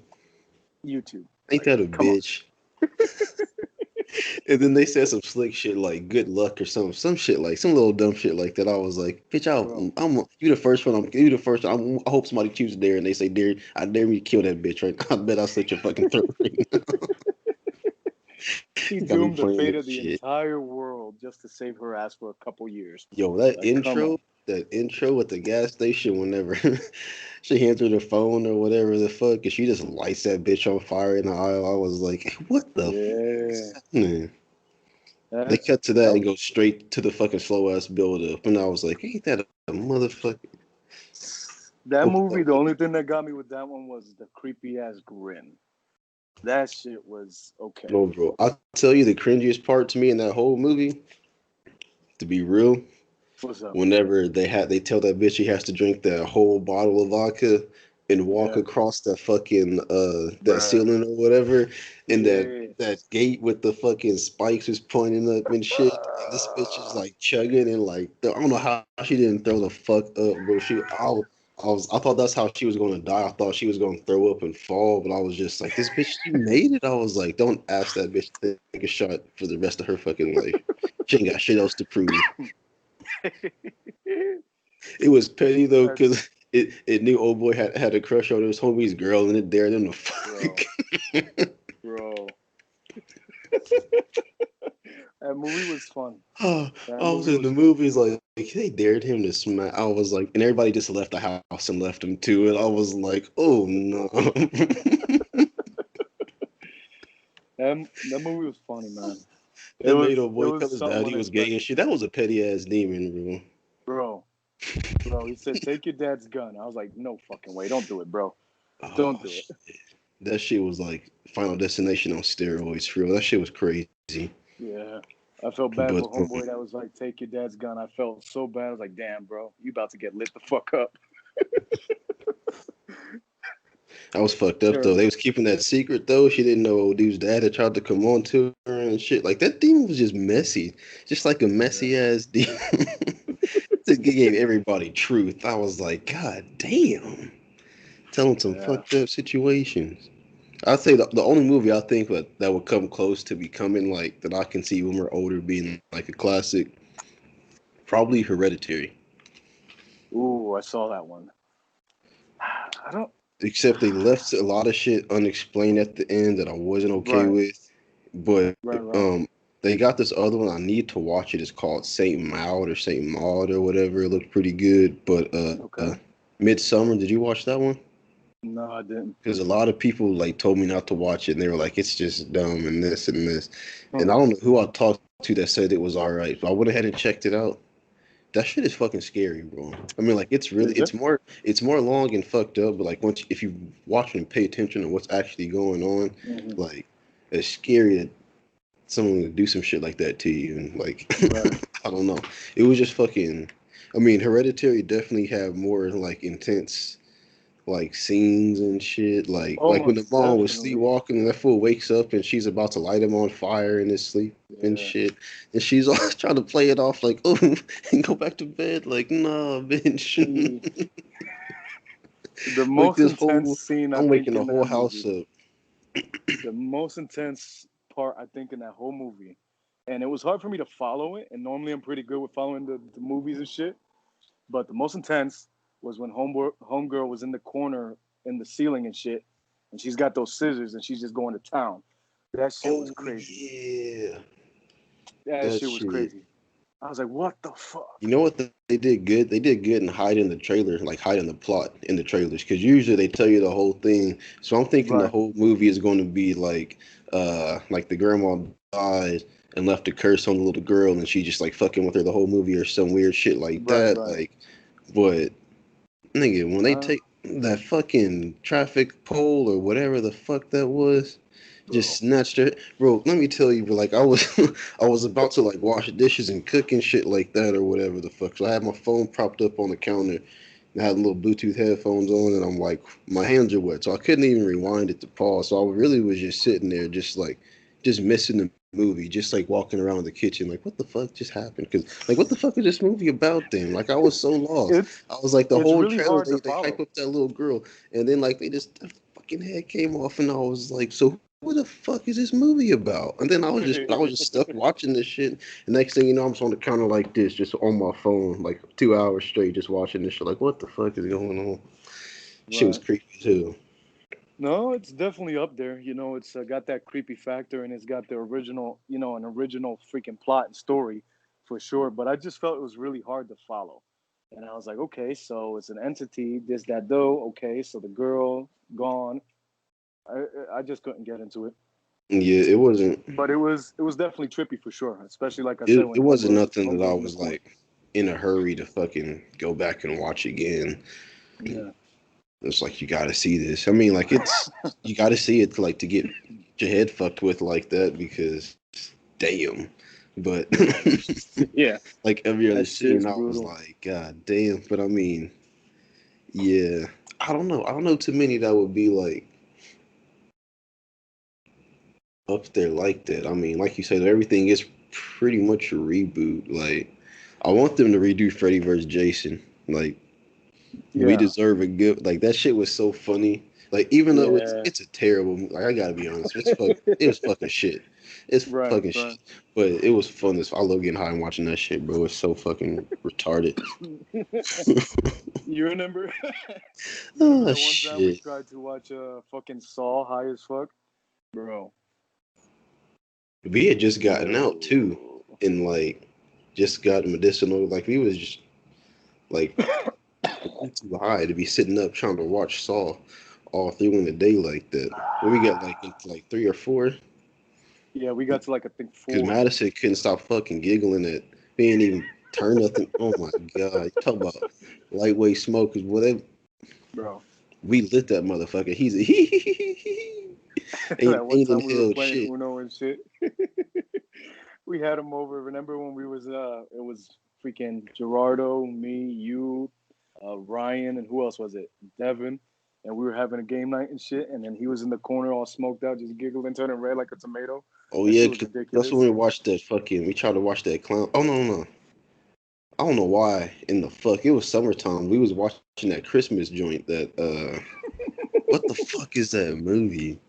[SPEAKER 2] YouTube.
[SPEAKER 1] Ain't
[SPEAKER 2] Like,
[SPEAKER 1] that a
[SPEAKER 2] come on.
[SPEAKER 1] bitch? And then they said some slick shit like good luck or some shit like some little dumb shit like that. I was like, bitch,
[SPEAKER 2] Bro,
[SPEAKER 1] I'm you the first one. You the first one. I hope somebody chooses Dare and they say Dare. I dare you to kill that bitch right now. I bet I'll slit your fucking throat right now.
[SPEAKER 2] he
[SPEAKER 1] Got me
[SPEAKER 2] doomed the
[SPEAKER 1] playing
[SPEAKER 2] fate
[SPEAKER 1] that
[SPEAKER 2] of the
[SPEAKER 1] shit.
[SPEAKER 2] entire world just to save her ass for a couple years.
[SPEAKER 1] Yo,
[SPEAKER 2] Like, come on.
[SPEAKER 1] that intro at the gas station whenever she hands her the phone or whatever the fuck, and she just lights that bitch on fire in the aisle. I was like, what the fuck is
[SPEAKER 2] Yeah.
[SPEAKER 1] happening? They
[SPEAKER 2] That,
[SPEAKER 1] cut to that
[SPEAKER 2] that
[SPEAKER 1] and go straight to the fucking slow ass build up, and I was like, ain't that a motherfucker?
[SPEAKER 2] that
[SPEAKER 1] Open
[SPEAKER 2] movie,
[SPEAKER 1] up
[SPEAKER 2] the
[SPEAKER 1] with
[SPEAKER 2] only thing that got me with that one was the creepy ass grin. That shit was okay.
[SPEAKER 1] no, bro. I'll tell you the cringiest part to me in that whole movie, to be real,
[SPEAKER 2] What's up?
[SPEAKER 1] whenever they tell that bitch she has to drink that whole bottle of vodka and walk
[SPEAKER 2] Yeah.
[SPEAKER 1] across that fucking that
[SPEAKER 2] Bruh.
[SPEAKER 1] ceiling or whatever, and
[SPEAKER 2] Yeah.
[SPEAKER 1] that gate with the fucking spikes is pointing up and shit, and this bitch is like chugging and like I don't know how she didn't throw the fuck up, bro. I thought that's how she was gonna die. I thought she was gonna throw up and fall, but I was just like, this bitch, she made it. I was like, don't ask that bitch to take a shot for the rest of her fucking life. She ain't got shit else to prove. It was petty though,
[SPEAKER 2] That's
[SPEAKER 1] because it knew old boy had a crush on his homie's girl, and it dared him to fuck.
[SPEAKER 2] bro. Bro. That movie was fun.
[SPEAKER 1] I
[SPEAKER 2] That
[SPEAKER 1] was
[SPEAKER 2] movie
[SPEAKER 1] in the
[SPEAKER 2] was fun.
[SPEAKER 1] movies like they dared him to smack. I was like, and everybody just left the house and left him too, and I was like, oh no.
[SPEAKER 2] That movie was funny, man.
[SPEAKER 1] That made old
[SPEAKER 2] It
[SPEAKER 1] boy tell
[SPEAKER 2] was
[SPEAKER 1] his
[SPEAKER 2] something
[SPEAKER 1] dad he was gay and
[SPEAKER 2] unexpected.
[SPEAKER 1] shit. That was a petty ass demon, bro.
[SPEAKER 2] Bro. Bro, he said, take your dad's gun. I was like, no fucking way. Don't do it, bro. Don't
[SPEAKER 1] Oh
[SPEAKER 2] do it.
[SPEAKER 1] shit. That shit was like Final Destination on steroids, for real. That shit was crazy.
[SPEAKER 2] Yeah. I felt bad
[SPEAKER 1] But
[SPEAKER 2] for homeboy that was like, take your dad's gun. I felt so bad. I was like, damn, bro, you about to get lit the fuck up.
[SPEAKER 1] I was fucked up though. They
[SPEAKER 2] Terrible.
[SPEAKER 1] was keeping that secret though. She didn't know old dude's dad had tried to come on to her and shit. Like that demon was just messy, just like a messy
[SPEAKER 2] Yeah.
[SPEAKER 1] ass demon. Just gave everybody truth. I was like, God damn, telling some
[SPEAKER 2] Yeah.
[SPEAKER 1] fucked up situations. I'd say the only movie I think that would come close to becoming like that I can see when we're older being like a classic, probably Hereditary.
[SPEAKER 2] Ooh, I saw that one. I don't.
[SPEAKER 1] Except they left a lot of shit unexplained at the end that I wasn't okay
[SPEAKER 2] Right.
[SPEAKER 1] with. But
[SPEAKER 2] Right.
[SPEAKER 1] they got this other one. I need to watch it. It's called Saint Maud or Saint Maud or whatever. It looked pretty good. But
[SPEAKER 2] Okay.
[SPEAKER 1] Midsummer, did you watch that one?
[SPEAKER 2] No, I didn't.
[SPEAKER 1] Because a lot of people like told me not to watch it, and they were like, "It's just dumb and this and this."
[SPEAKER 2] Huh.
[SPEAKER 1] And I don't know who I talked to that said it was all right. But I went ahead and checked it out. that shit is fucking scary, bro. I mean, like
[SPEAKER 2] Is it?
[SPEAKER 1] it's more long and fucked up, but like if you watch and pay attention to what's actually going on,
[SPEAKER 2] Hmm.
[SPEAKER 1] like it's scary that someone would do some shit like that to you, and like
[SPEAKER 2] Right.
[SPEAKER 1] I don't know. It was just fucking. I mean, Hereditary definitely have more like intense like scenes and shit. Like when the
[SPEAKER 2] Almost
[SPEAKER 1] mom was
[SPEAKER 2] definitely.
[SPEAKER 1] sleepwalking and that fool wakes up and she's about to light him on fire in his sleep and
[SPEAKER 2] Yeah.
[SPEAKER 1] shit. And she's always trying to play it off like, oh, and go back to bed. Like, nah,
[SPEAKER 2] The
[SPEAKER 1] bitch.
[SPEAKER 2] the
[SPEAKER 1] Like
[SPEAKER 2] most
[SPEAKER 1] this
[SPEAKER 2] intense
[SPEAKER 1] whole,
[SPEAKER 2] scene I
[SPEAKER 1] I'm
[SPEAKER 2] think
[SPEAKER 1] waking the
[SPEAKER 2] in
[SPEAKER 1] whole
[SPEAKER 2] that
[SPEAKER 1] house
[SPEAKER 2] movie,
[SPEAKER 1] up.
[SPEAKER 2] the most intense part I think in that whole movie, and it was hard for me to follow it. And normally I'm pretty good with following the movies and shit. But the most intense was when homegirl was in the corner in the ceiling and shit, and she's got those scissors and she's just going to town. That shit was
[SPEAKER 1] Oh
[SPEAKER 2] crazy.
[SPEAKER 1] yeah,
[SPEAKER 2] That
[SPEAKER 1] that
[SPEAKER 2] shit was
[SPEAKER 1] shit.
[SPEAKER 2] crazy. I was like, what the fuck?
[SPEAKER 1] You know what they did good? They did good in hiding the trailer, like hiding the plot in the trailers, because usually they tell you the whole thing. So I'm thinking the
[SPEAKER 2] Right,
[SPEAKER 1] whole movie is going to be like the grandma died and left a curse on the little girl, and she just like fucking with her the whole movie or some weird shit like
[SPEAKER 2] right,
[SPEAKER 1] that.
[SPEAKER 2] right.
[SPEAKER 1] Like, but nigga, when they
[SPEAKER 2] Nah,
[SPEAKER 1] take that fucking traffic pole or whatever the fuck that was, just
[SPEAKER 2] bro.
[SPEAKER 1] snatched it, bro. Let me tell you, bro. Like I was, I was about to like wash dishes and cook and shit like that or whatever the fuck. So I had my phone propped up on the counter and I had little Bluetooth headphones on, and I'm like, my hands are wet, so I couldn't even rewind it to pause. So I really was just sitting there, just like, just missing the movie, just like walking around the kitchen, like, what the fuck just happened? Because like, what the fuck is this movie about? Then like, I was so lost.
[SPEAKER 2] It's
[SPEAKER 1] I was like, the
[SPEAKER 2] it's
[SPEAKER 1] whole
[SPEAKER 2] really
[SPEAKER 1] trailer,
[SPEAKER 2] hard to
[SPEAKER 1] they hype
[SPEAKER 2] follow.
[SPEAKER 1] up that little girl, and then like they just the fucking head came off, and I was like, so what the fuck is this movie about? And then I was just stuck watching this shit. And next thing you know, I'm just on the counter like this, just on my phone, like 2 hours straight, just watching this shit. Like, what the fuck is going on? Shit was
[SPEAKER 2] Right.
[SPEAKER 1] creepy as hell.
[SPEAKER 2] No, it's definitely up there. It's got that creepy factor, and it's got the original, an original freaking plot and story for sure. But I just felt it was really hard to follow. And I was like, okay, so it's an entity, this, that, though. Okay, so the girl gone. I just couldn't get into it.
[SPEAKER 1] Yeah, it wasn't.
[SPEAKER 2] But it was definitely trippy for sure. Especially like I said,
[SPEAKER 1] It
[SPEAKER 2] when
[SPEAKER 1] wasn't
[SPEAKER 2] homegirls
[SPEAKER 1] nothing that I
[SPEAKER 2] homegirls in the
[SPEAKER 1] was
[SPEAKER 2] corner.
[SPEAKER 1] like in a hurry to fucking go back and watch again.
[SPEAKER 2] Yeah.
[SPEAKER 1] It's like you got to see this. I mean, like it's you got to see it to, like to get your head fucked with like that because damn. But
[SPEAKER 2] Yeah.
[SPEAKER 1] like every other
[SPEAKER 2] That
[SPEAKER 1] scene,
[SPEAKER 2] shit's
[SPEAKER 1] I was
[SPEAKER 2] brutal.
[SPEAKER 1] like, God damn. But I mean, yeah, I don't know. I don't know too many that would be like up there like that. I mean, like you said, everything is pretty much a reboot. Like, I want them to redo Freddy vs. Jason. Like, we
[SPEAKER 2] Yeah.
[SPEAKER 1] deserve a good. Like that shit was so funny. Like, even though
[SPEAKER 2] Yeah.
[SPEAKER 1] it's a terrible. Like, I gotta be honest, it was fucking shit. It's
[SPEAKER 2] Right,
[SPEAKER 1] fucking
[SPEAKER 2] right.
[SPEAKER 1] shit. But it was fun. I love getting high and watching that shit, bro. It's so fucking retarded.
[SPEAKER 2] You remember? You remember
[SPEAKER 1] Oh
[SPEAKER 2] that one time we
[SPEAKER 1] shit.
[SPEAKER 2] tried to watch fucking Saw high as fuck, bro?
[SPEAKER 1] We had just gotten out too,
[SPEAKER 2] Yo,
[SPEAKER 1] and like just got medicinal. Like we was just like too high to be sitting up trying to watch Saw all through in the day like that. When we got like into like 3 or 4,
[SPEAKER 2] yeah, we got to like I think
[SPEAKER 1] because
[SPEAKER 2] 4,
[SPEAKER 1] Madison couldn't stop fucking giggling at we ain't even turn nothing. Oh my god, you talk about lightweight smokers. Well,
[SPEAKER 2] bro.
[SPEAKER 1] we lit that motherfucker. He's a he.
[SPEAKER 2] That one
[SPEAKER 1] Ain't
[SPEAKER 2] time we were
[SPEAKER 1] inhaled
[SPEAKER 2] playing
[SPEAKER 1] shit.
[SPEAKER 2] Uno and shit. We had him over. Remember when we was it was freaking Gerardo, me, you, Ryan, and who else was it? Devin. And we were having a game night and shit, and then he was in the corner all smoked out, just giggling, turning red like a tomato.
[SPEAKER 1] Oh
[SPEAKER 2] That
[SPEAKER 1] yeah,
[SPEAKER 2] shit was
[SPEAKER 1] 'cause that's when
[SPEAKER 2] ridiculous.
[SPEAKER 1] we watched that fucking. We tried to watch that clown. Oh no, no, no. I don't know why in the fuck it was summertime. We was watching that Christmas joint. What the fuck is that movie?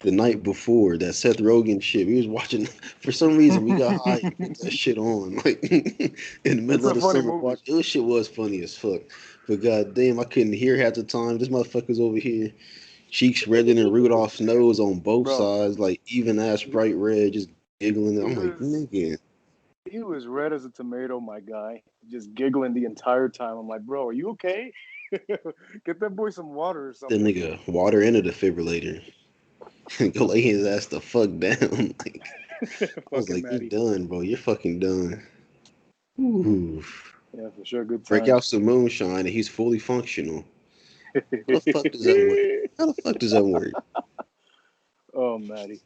[SPEAKER 1] The night before that Seth Rogen shit. We was watching. For some reason, we got high and put that shit on like in the
[SPEAKER 2] It's
[SPEAKER 1] middle
[SPEAKER 2] a
[SPEAKER 1] of the
[SPEAKER 2] funny
[SPEAKER 1] summer.
[SPEAKER 2] movie.
[SPEAKER 1] Watch this shit was funny as fuck. But goddamn, I couldn't hear half the time. This motherfucker's over here, cheeks redder than Rudolph's nose on both
[SPEAKER 2] Bro,
[SPEAKER 1] sides, like even ass
[SPEAKER 2] he,
[SPEAKER 1] bright red, just giggling.
[SPEAKER 2] he
[SPEAKER 1] I'm like,
[SPEAKER 2] was
[SPEAKER 1] nigga.
[SPEAKER 2] he was red as a tomato, my guy. Just giggling the entire time. I'm like, bro, are you okay? Get that boy some water or
[SPEAKER 1] That
[SPEAKER 2] something.
[SPEAKER 1] nigga water in a defibrillator. Go lay his ass the fuck down. Like I was
[SPEAKER 2] Fucking
[SPEAKER 1] like, you
[SPEAKER 2] Maddie.
[SPEAKER 1] done, bro. You're fucking done. Ooh.
[SPEAKER 2] Yeah, for sure. Good
[SPEAKER 1] Break out
[SPEAKER 2] times.
[SPEAKER 1] some moonshine, and he's fully functional. How the fuck does that work? How the fuck does that work?
[SPEAKER 2] Oh, Maddie.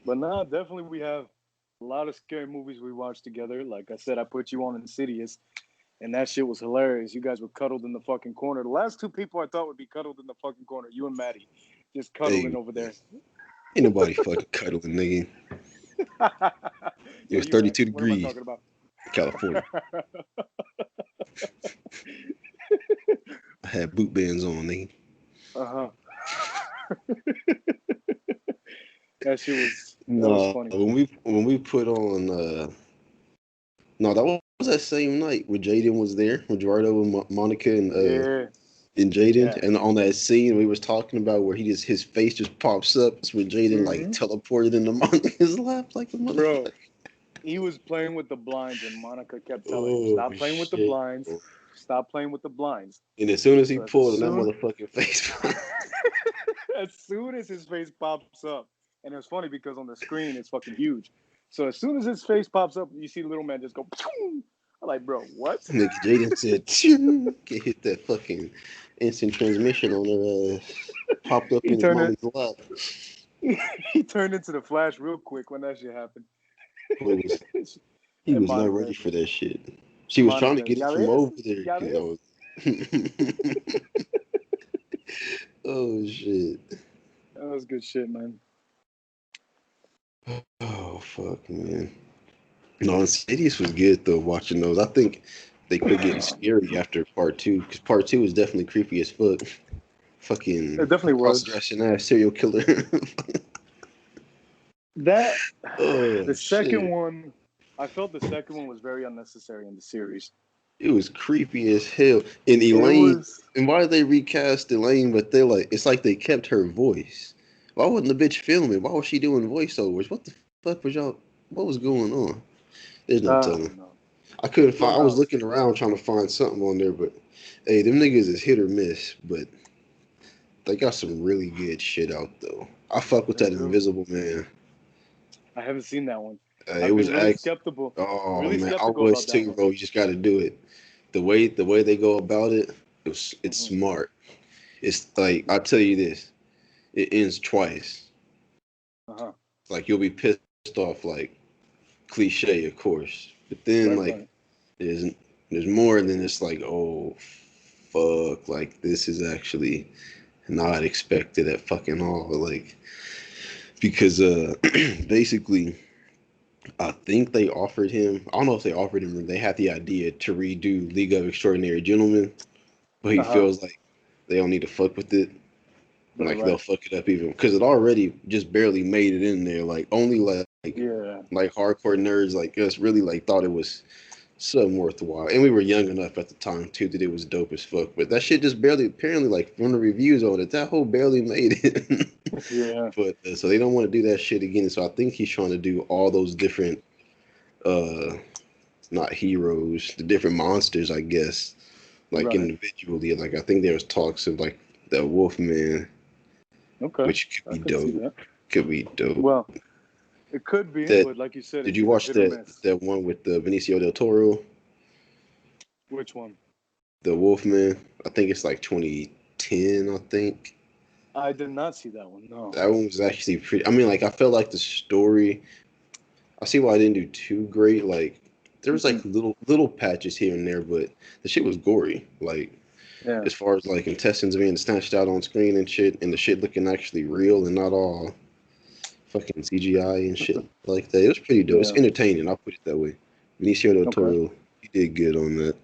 [SPEAKER 2] But nah, definitely we have a lot of scary movies we watched together. Like I said, I put you on Insidious, and that shit was hilarious. You guys were cuddled in the fucking corner. The last two people I thought would be cuddled in the fucking corner, you and Maddie, just cuddling
[SPEAKER 1] Hey,
[SPEAKER 2] over there.
[SPEAKER 1] ain't nobody fucking cuddling, nigga. It
[SPEAKER 2] Yeah,
[SPEAKER 1] was
[SPEAKER 2] you right.
[SPEAKER 1] 32
[SPEAKER 2] What am I
[SPEAKER 1] degrees,
[SPEAKER 2] talking about?
[SPEAKER 1] California. I had boot bands on, nigga.
[SPEAKER 2] Uh-huh. That was
[SPEAKER 1] No,
[SPEAKER 2] funny.
[SPEAKER 1] when we put on no, that was that same night when Jaden was there, with Gerardo and Monica
[SPEAKER 2] Yeah,
[SPEAKER 1] and Jaden,
[SPEAKER 2] yeah.
[SPEAKER 1] and on that scene we was talking about where his face just pops up. It's when Jaden like
[SPEAKER 2] Hmm.
[SPEAKER 1] teleported into Monica's lap like a
[SPEAKER 2] Bro,
[SPEAKER 1] motherfucker.
[SPEAKER 2] he was playing with the blinds, and Monica kept telling him,
[SPEAKER 1] Oh
[SPEAKER 2] "Stop playing with the
[SPEAKER 1] shit!
[SPEAKER 2] blinds. Stop playing with the blinds."
[SPEAKER 1] And as soon as he
[SPEAKER 2] So as
[SPEAKER 1] pulled on that
[SPEAKER 2] soon
[SPEAKER 1] motherfucking face,
[SPEAKER 2] as soon as his face pops up, and it's funny because on the screen it's fucking huge. So as soon as his face pops up, you see the little man just go. Pew! I'm like, bro, what?
[SPEAKER 1] nigga Jaden said, "Choo," get hit that fucking instant transmission on her ass. Popped up
[SPEAKER 2] he
[SPEAKER 1] in his
[SPEAKER 2] turned it.
[SPEAKER 1] mommy's lap.
[SPEAKER 2] He turned into the Flash real quick when that shit happened.
[SPEAKER 1] Boy was he
[SPEAKER 2] And
[SPEAKER 1] was not
[SPEAKER 2] Monica,
[SPEAKER 1] ready for that shit. She was trying to
[SPEAKER 2] Monica,
[SPEAKER 1] get it
[SPEAKER 2] ya
[SPEAKER 1] from
[SPEAKER 2] ves,
[SPEAKER 1] over there.
[SPEAKER 2] ya
[SPEAKER 1] 'Cause I
[SPEAKER 2] ves.
[SPEAKER 1] was oh shit.
[SPEAKER 2] That was good shit, man.
[SPEAKER 1] Oh fuck, man. No, Insidious was good though. Watching those, I think they quit getting scary after part two because part two was definitely creepy as fuck.
[SPEAKER 2] It
[SPEAKER 1] Fucking
[SPEAKER 2] definitely
[SPEAKER 1] cross
[SPEAKER 2] was.
[SPEAKER 1] dressing ass serial killer.
[SPEAKER 2] That
[SPEAKER 1] Oh
[SPEAKER 2] the second
[SPEAKER 1] shit.
[SPEAKER 2] one, I felt the second one was very unnecessary in the series.
[SPEAKER 1] It was creepy as hell. And
[SPEAKER 2] It
[SPEAKER 1] Elaine,
[SPEAKER 2] was
[SPEAKER 1] and why did they recast Elaine? But they like, it's like they kept her voice. Why wasn't the bitch filming? Why was she doing voiceovers? What the fuck was y'all? What was going on? There's no
[SPEAKER 2] I
[SPEAKER 1] telling.
[SPEAKER 2] don't know.
[SPEAKER 1] I couldn't find. I was
[SPEAKER 2] Blumhouse.
[SPEAKER 1] looking around trying to find something on there, but hey, them niggas is hit or miss. But they got some really good shit out though. I fuck with
[SPEAKER 2] They
[SPEAKER 1] that
[SPEAKER 2] do.
[SPEAKER 1] Invisible Man.
[SPEAKER 2] I haven't seen that one.
[SPEAKER 1] It
[SPEAKER 2] I've
[SPEAKER 1] was
[SPEAKER 2] been
[SPEAKER 1] act. Oh
[SPEAKER 2] really
[SPEAKER 1] man, I
[SPEAKER 2] skeptical
[SPEAKER 1] was
[SPEAKER 2] about that
[SPEAKER 1] too,
[SPEAKER 2] one.
[SPEAKER 1] bro. You just got to do it. The way they go about it, it's
[SPEAKER 2] Hmm.
[SPEAKER 1] smart. It's like I'll tell you this. It ends twice.
[SPEAKER 2] Uh-huh.
[SPEAKER 1] Like you'll be pissed off, like cliche, of course. But then
[SPEAKER 2] Right,
[SPEAKER 1] like
[SPEAKER 2] right.
[SPEAKER 1] there's there's more than it's like, oh fuck, like this is actually not expected at fucking all. Like because basically I think they offered him, I don't know if they offered him or they had the idea to redo League of Extraordinary Gentlemen, but he
[SPEAKER 2] Uh-huh.
[SPEAKER 1] feels like they don't need to fuck with it.
[SPEAKER 2] Right,
[SPEAKER 1] Like they'll
[SPEAKER 2] right.
[SPEAKER 1] fuck it up even because it already just barely made it in there. Like only
[SPEAKER 2] Yeah.
[SPEAKER 1] like hardcore nerds like us really like thought it was something worthwhile. And we were young enough at the time too that it was dope as fuck. But that shit just barely apparently like from the reviews on it, that whole barely made it.
[SPEAKER 2] Yeah.
[SPEAKER 1] But so they don't want to do that shit again. So I think he's trying to do all those different uh not heroes, the different monsters, I guess, like
[SPEAKER 2] Right.
[SPEAKER 1] individually. Like I think there was talks of like the Wolfman,
[SPEAKER 2] Okay.
[SPEAKER 1] which could
[SPEAKER 2] I
[SPEAKER 1] be
[SPEAKER 2] could see
[SPEAKER 1] dope.
[SPEAKER 2] that.
[SPEAKER 1] Could be dope.
[SPEAKER 2] Well, it could be,
[SPEAKER 1] That
[SPEAKER 2] but like you said,
[SPEAKER 1] did
[SPEAKER 2] it's
[SPEAKER 1] you
[SPEAKER 2] either
[SPEAKER 1] watch
[SPEAKER 2] hit or
[SPEAKER 1] that
[SPEAKER 2] miss.
[SPEAKER 1] that one with the Benicio del Toro,
[SPEAKER 2] Which one?
[SPEAKER 1] the Wolfman? I think it's like 2010. I think
[SPEAKER 2] I did not see that one. No.
[SPEAKER 1] that one was actually pretty. I mean, like I felt like the story. I see why I didn't do too great. Like there was
[SPEAKER 2] Hmm.
[SPEAKER 1] like little patches here and there, but the shit was gory. Like
[SPEAKER 2] Yeah.
[SPEAKER 1] as far as like intestines being snatched out on screen and shit, and the shit looking actually real and not all fucking CGI and shit like that. It was pretty dope. It's
[SPEAKER 2] Yeah.
[SPEAKER 1] entertaining. I'll put it that way. Benicio del
[SPEAKER 2] Okay.
[SPEAKER 1] Toro, he did good on that.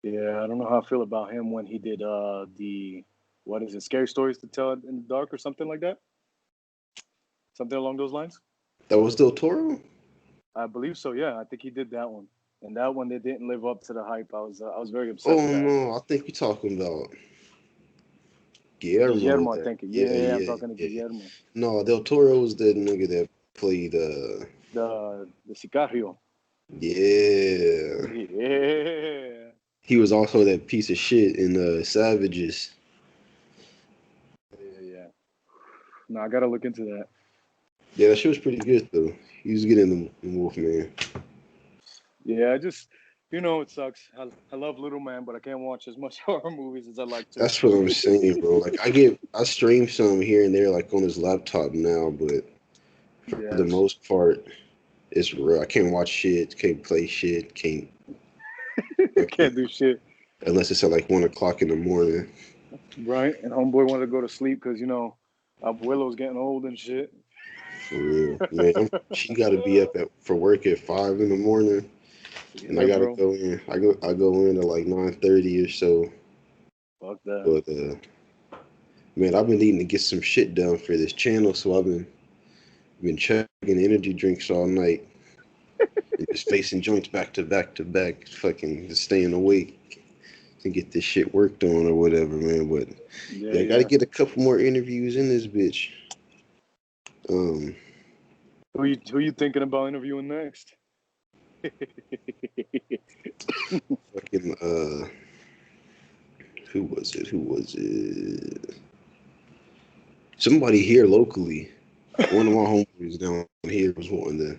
[SPEAKER 2] Yeah. I don't know how I feel about him when he did the what is it? Scary stories to tell in the dark or something like that. Something along those lines.
[SPEAKER 1] That was del Toro.
[SPEAKER 2] I believe so. Yeah. I think he did that one. And that one they didn't live up to the hype. I was very upset with
[SPEAKER 1] Oh
[SPEAKER 2] that.
[SPEAKER 1] no, I think you're talking about Guillermo.
[SPEAKER 2] Guillermo, I
[SPEAKER 1] That
[SPEAKER 2] think.
[SPEAKER 1] yeah,
[SPEAKER 2] Yeah, I'm
[SPEAKER 1] yeah,
[SPEAKER 2] talking to
[SPEAKER 1] yeah.
[SPEAKER 2] Guillermo.
[SPEAKER 1] No, del Toro was the nigga that played.
[SPEAKER 2] The Sicario.
[SPEAKER 1] Yeah,
[SPEAKER 2] Yeah.
[SPEAKER 1] he was also that piece of shit in Savages.
[SPEAKER 2] Yeah, yeah. No, I gotta look into that.
[SPEAKER 1] Yeah, that shit was pretty good though. He was getting the Wolfman.
[SPEAKER 2] Yeah, I just it sucks. I love Little Man, but I can't watch as much horror movies as I like to.
[SPEAKER 1] That's what I'm saying, bro. Like I stream some here and there, like on his laptop now, but for the
[SPEAKER 2] Yeah,
[SPEAKER 1] most part, it's real. I can't watch shit, can't play shit, can't fucking
[SPEAKER 2] can't do shit.
[SPEAKER 1] unless it's at like 1 o'clock in the morning.
[SPEAKER 2] Right? And homeboy wanted to go to sleep because Abuelo's getting old and shit.
[SPEAKER 1] For real, man. She got to be up for work at 5 in the morning, and I
[SPEAKER 2] Yeah,
[SPEAKER 1] gotta
[SPEAKER 2] bro.
[SPEAKER 1] go in. I go in at like 9:30 or so.
[SPEAKER 2] Fuck that.
[SPEAKER 1] But man, I've been needing to get some shit done for this channel, so I've been chugging energy drinks all night and just facing joints back to back to back, fucking just staying awake to get this shit worked on or whatever, man. But
[SPEAKER 2] Yeah,
[SPEAKER 1] yeah, I gotta
[SPEAKER 2] yeah.
[SPEAKER 1] get a couple more interviews in this bitch. Um,
[SPEAKER 2] Who you thinking about interviewing next?
[SPEAKER 1] fucking who was it? Who was it? Somebody here locally. One of my homies down here was wanting to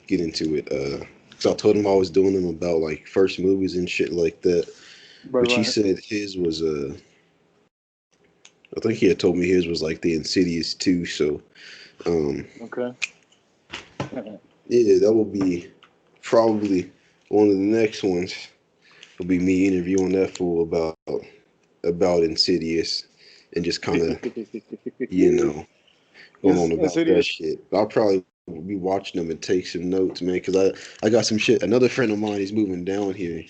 [SPEAKER 1] get into it. So I told him I was doing them about like first movies and shit like that.
[SPEAKER 2] Right,
[SPEAKER 1] Which he
[SPEAKER 2] right.
[SPEAKER 1] said his was I think he had told me his was like the Insidious 2. So um
[SPEAKER 2] Okay.
[SPEAKER 1] yeah, that will be probably one of the next ones. Will be me interviewing that fool about Insidious and just kind of you know going on about that
[SPEAKER 2] Insidious.
[SPEAKER 1] shit. I'll probably be watching them and take some notes, man, because I got some shit. Another friend of mine is moving down here.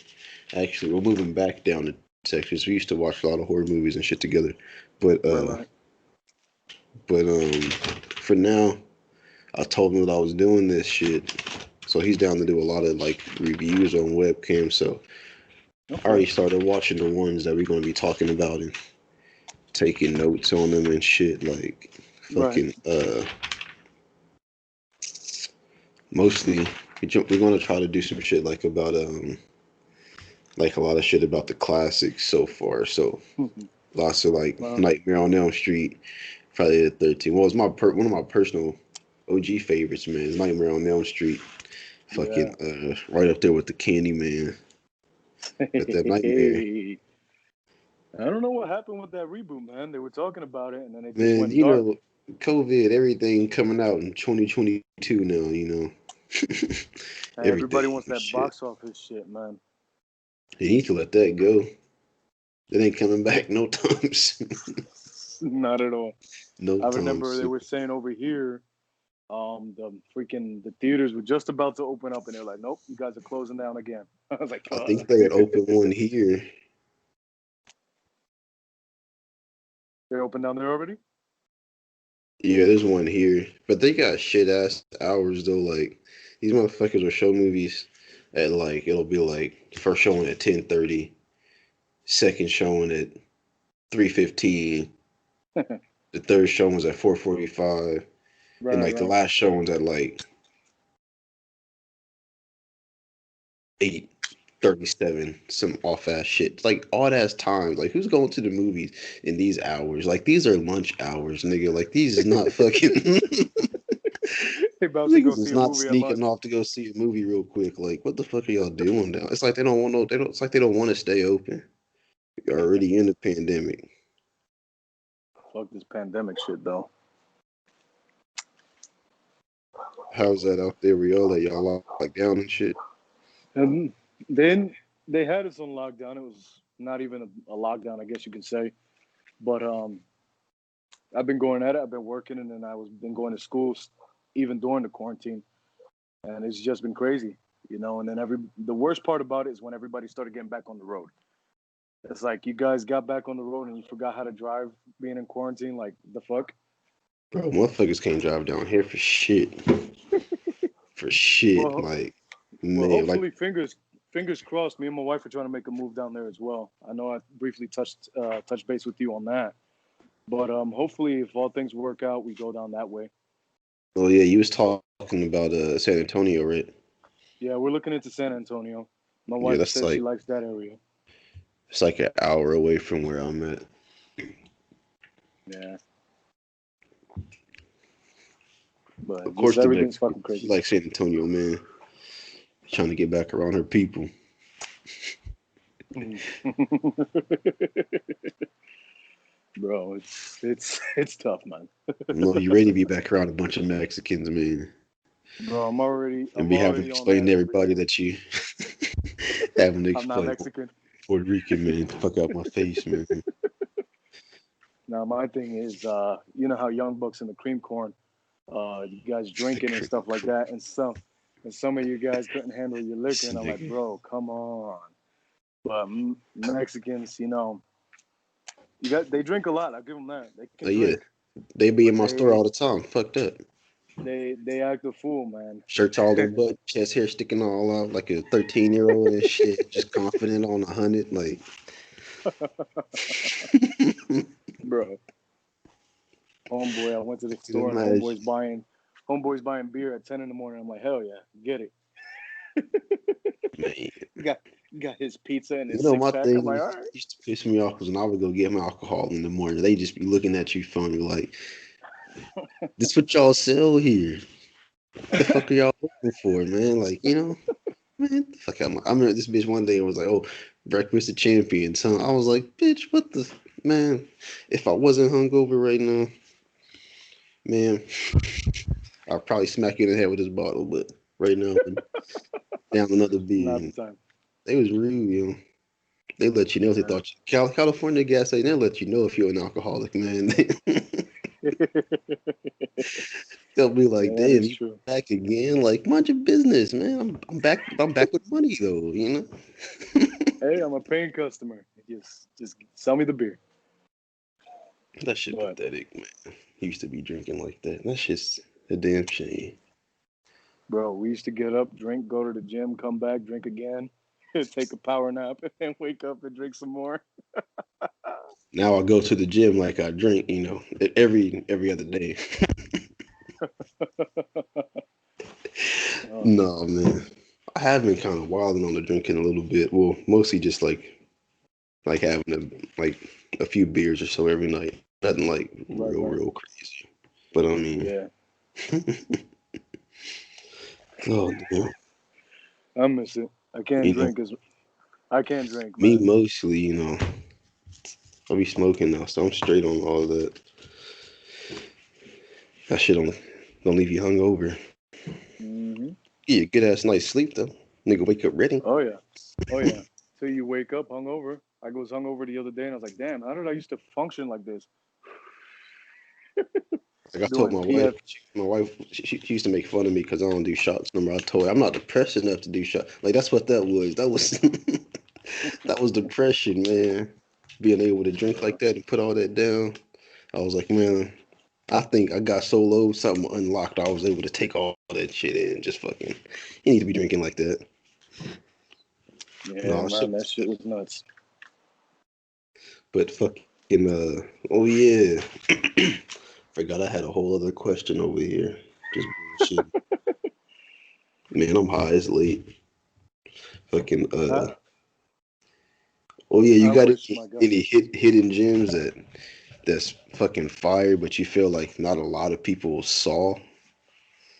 [SPEAKER 1] Actually, we're moving back down to Texas. We used to watch a lot of horror movies and shit together, but
[SPEAKER 2] Right, right.
[SPEAKER 1] for now, I told him that I was doing this shit, so he's down to do a lot of like reviews on webcam. So I
[SPEAKER 2] Okay.
[SPEAKER 1] already started watching the ones that we're gonna be talking about and taking notes on them and shit. Like
[SPEAKER 2] Right.
[SPEAKER 1] fucking mostly we're gonna try to do some shit like about like a lot of shit about the classics so far. So lots of like
[SPEAKER 2] Well,
[SPEAKER 1] Nightmare on Elm Street, Friday the 13th. Well, it's one of my personal OG favorites, man. Is Nightmare on Elm Street.
[SPEAKER 2] yeah.
[SPEAKER 1] Fucking right up there with the Candyman. With that Nightmare.
[SPEAKER 2] I don't know what happened with that reboot, man. They were talking about it, and then it just
[SPEAKER 1] Man,
[SPEAKER 2] went dark.
[SPEAKER 1] COVID, everything coming out in 2022 now.
[SPEAKER 2] Hey, everybody
[SPEAKER 1] Everything
[SPEAKER 2] wants that
[SPEAKER 1] shit.
[SPEAKER 2] box office shit, man.
[SPEAKER 1] You need to let that go. It ain't coming back no time soon.
[SPEAKER 2] Not at all.
[SPEAKER 1] No
[SPEAKER 2] I
[SPEAKER 1] time
[SPEAKER 2] remember they
[SPEAKER 1] soon.
[SPEAKER 2] were saying over here, the theaters were just about to open up, and they're like, "Nope, you guys are closing down again." I was like,
[SPEAKER 1] I think
[SPEAKER 2] "Fuck."
[SPEAKER 1] they had opened one here.
[SPEAKER 2] They opened down there already.
[SPEAKER 1] Yeah, there's one here. But they got shit ass hours though. Like these motherfuckers will show movies at like it'll be like first showing at 10:30, second showing at 3:15, the third showing's at 4:45, and
[SPEAKER 2] Right,
[SPEAKER 1] like the
[SPEAKER 2] right.
[SPEAKER 1] last showing's at like 8:37. Some off ass shit. It's like odd ass times. Like who's going to the movies in these hours? Like these are lunch hours, nigga. Like these is not fucking
[SPEAKER 2] They about to go
[SPEAKER 1] niggas is
[SPEAKER 2] see a
[SPEAKER 1] not
[SPEAKER 2] movie at
[SPEAKER 1] sneaking
[SPEAKER 2] lunch.
[SPEAKER 1] off to go see a movie real quick. Like, what the fuck are y'all doing now? It's like they don't want no. They don't. It's like they don't want to stay open. You're already in the pandemic.
[SPEAKER 2] Fuck this pandemic shit, though.
[SPEAKER 1] How's that out there? We all let y'all lock down and shit.
[SPEAKER 2] And then they had us on lockdown. It was not even a lockdown, I guess you can say. But I've been going at it. I've been working, and then been going to school even during the quarantine, and it's just been crazy, And then the worst part about it is when everybody started getting back on the road. It's like you guys got back on the road and you forgot how to drive being in quarantine. Like the fuck.
[SPEAKER 1] Bro, motherfuckers can't drive down here for shit. For shit.
[SPEAKER 2] Well,
[SPEAKER 1] Like,
[SPEAKER 2] well,
[SPEAKER 1] man, like,
[SPEAKER 2] hopefully, fingers crossed. Me and my wife are trying to make a move down there as well. I know I briefly touched base with you on that, but hopefully, if all things work out, we go down that way.
[SPEAKER 1] oh yeah, you was talking about San Antonio, right?
[SPEAKER 2] Yeah, we're looking into San Antonio. My
[SPEAKER 1] Yeah,
[SPEAKER 2] wife
[SPEAKER 1] that's
[SPEAKER 2] says she
[SPEAKER 1] like
[SPEAKER 2] likes that area.
[SPEAKER 1] it's like an hour away from where I'm at.
[SPEAKER 2] Yeah, but
[SPEAKER 1] Of
[SPEAKER 2] just
[SPEAKER 1] course, the
[SPEAKER 2] everything's
[SPEAKER 1] next
[SPEAKER 2] fucking
[SPEAKER 1] she
[SPEAKER 2] crazy.
[SPEAKER 1] likes San Antonio, man. Trying to get back around her people.
[SPEAKER 2] Bro, it's tough, man.
[SPEAKER 1] No, you ready to be back around a bunch of Mexicans, man,
[SPEAKER 2] Bro,
[SPEAKER 1] and
[SPEAKER 2] I'm
[SPEAKER 1] be having to
[SPEAKER 2] already on
[SPEAKER 1] explain
[SPEAKER 2] that
[SPEAKER 1] to
[SPEAKER 2] every
[SPEAKER 1] everybody
[SPEAKER 2] day.
[SPEAKER 1] that you having to
[SPEAKER 2] I'm not
[SPEAKER 1] explain
[SPEAKER 2] Mexican.
[SPEAKER 1] Puerto Rican, man. Fuck out my face, man.
[SPEAKER 2] Now my thing is, you know how Young Bucks and the Cream Corn, you guys
[SPEAKER 1] The
[SPEAKER 2] drinking and
[SPEAKER 1] cream
[SPEAKER 2] stuff like
[SPEAKER 1] corn.
[SPEAKER 2] that, and some of you guys couldn't handle your liquor,
[SPEAKER 1] This
[SPEAKER 2] and I'm like,
[SPEAKER 1] nigga.
[SPEAKER 2] bro, come on. But Mexicans, they drink a lot. I give them that. They can
[SPEAKER 1] Oh yeah,
[SPEAKER 2] drink,
[SPEAKER 1] they be in
[SPEAKER 2] but
[SPEAKER 1] my store all the time. Fucked up.
[SPEAKER 2] they act a fool, man.
[SPEAKER 1] Shirts all their butt, chest hair sticking all out like a 13-year-old and shit. Just confident on 100. Like,
[SPEAKER 2] Bro, homeboy, I went to the
[SPEAKER 1] you can
[SPEAKER 2] store and
[SPEAKER 1] imagine.
[SPEAKER 2] homeboy's buying beer at 10 in the morning. I'm like, hell yeah, get it.
[SPEAKER 1] Man,
[SPEAKER 2] Got got his pizza and
[SPEAKER 1] you
[SPEAKER 2] his
[SPEAKER 1] know
[SPEAKER 2] six
[SPEAKER 1] my
[SPEAKER 2] pack. I'm
[SPEAKER 1] thing
[SPEAKER 2] like, all right.
[SPEAKER 1] used to piss me off was when I would go get my alcohol in the morning. They just be looking at you funny, like, this what y'all sell here. The fuck are y'all looking for, man? Like, man, the fuck out my. I remember this bitch one day and was like, "Oh, breakfast of champions." Huh? I was like, "Bitch, what the man? If I wasn't hungover right now, man, I'd probably smack you in the head with this bottle." But right now, I'm down another beer.
[SPEAKER 2] Not the
[SPEAKER 1] And
[SPEAKER 2] time.
[SPEAKER 1] they was rude, They let you know if they
[SPEAKER 2] Yeah.
[SPEAKER 1] thought California gas station. They let you know if you're an alcoholic, man. They'll be like,
[SPEAKER 2] That
[SPEAKER 1] "Damn,
[SPEAKER 2] is
[SPEAKER 1] you
[SPEAKER 2] true.
[SPEAKER 1] back again? Like, mind your business, man. I'm back. I'm back with money though.
[SPEAKER 2] Hey, I'm a paying customer. Just sell me the beer.
[SPEAKER 1] That shit
[SPEAKER 2] But
[SPEAKER 1] pathetic, man. He used to be drinking like that. That's just a damn shame.
[SPEAKER 2] bro, we used to get up, drink, go to the gym, come back, drink again, take a power nap, and wake up and drink some more.
[SPEAKER 1] Now I go to the gym like I drink, every other day.
[SPEAKER 2] Oh
[SPEAKER 1] No, man. I have been kind of wilding on the drinking a little bit. Well, mostly just like having a few beers or so every night. Nothing like
[SPEAKER 2] right, right.
[SPEAKER 1] real crazy. But I mean,
[SPEAKER 2] Yeah,
[SPEAKER 1] oh damn.
[SPEAKER 2] I miss it.
[SPEAKER 1] You know,
[SPEAKER 2] I can't drink,
[SPEAKER 1] me
[SPEAKER 2] man.
[SPEAKER 1] mostly, I be smoking now, so I'm straight on all that. That shit don't leave you hungover.
[SPEAKER 2] Hmm.
[SPEAKER 1] Yeah, good ass night's sleep though. Nigga wake up ready.
[SPEAKER 2] Oh yeah, oh yeah. So you wake up hungover. I was hungover the other day, and I was like, damn, how did I used to function like this?
[SPEAKER 1] Like I told
[SPEAKER 2] Doing
[SPEAKER 1] my wife,
[SPEAKER 2] PF.
[SPEAKER 1] she used to make fun of me because I don't do shots no more. I told her I'm not depressed enough to do shots. Like that's what that was. That was that was depression, man. Being able to drink like that and put all that down. I was like, man, I think I got so low, something unlocked. I was able to take all that shit in. Just fucking, you need to be drinking like that.
[SPEAKER 2] Yeah,
[SPEAKER 1] No, shit
[SPEAKER 2] man,
[SPEAKER 1] was
[SPEAKER 2] that shit
[SPEAKER 1] tough.
[SPEAKER 2] was nuts.
[SPEAKER 1] But fucking, oh yeah. Forgot I had a whole other question over here. Just bullshit. Man, I'm high. It's late. Fucking,
[SPEAKER 2] I
[SPEAKER 1] oh yeah, you
[SPEAKER 2] I
[SPEAKER 1] got
[SPEAKER 2] wish my God.
[SPEAKER 1] any hidden gems that's fucking fire, but you feel like not a lot of people saw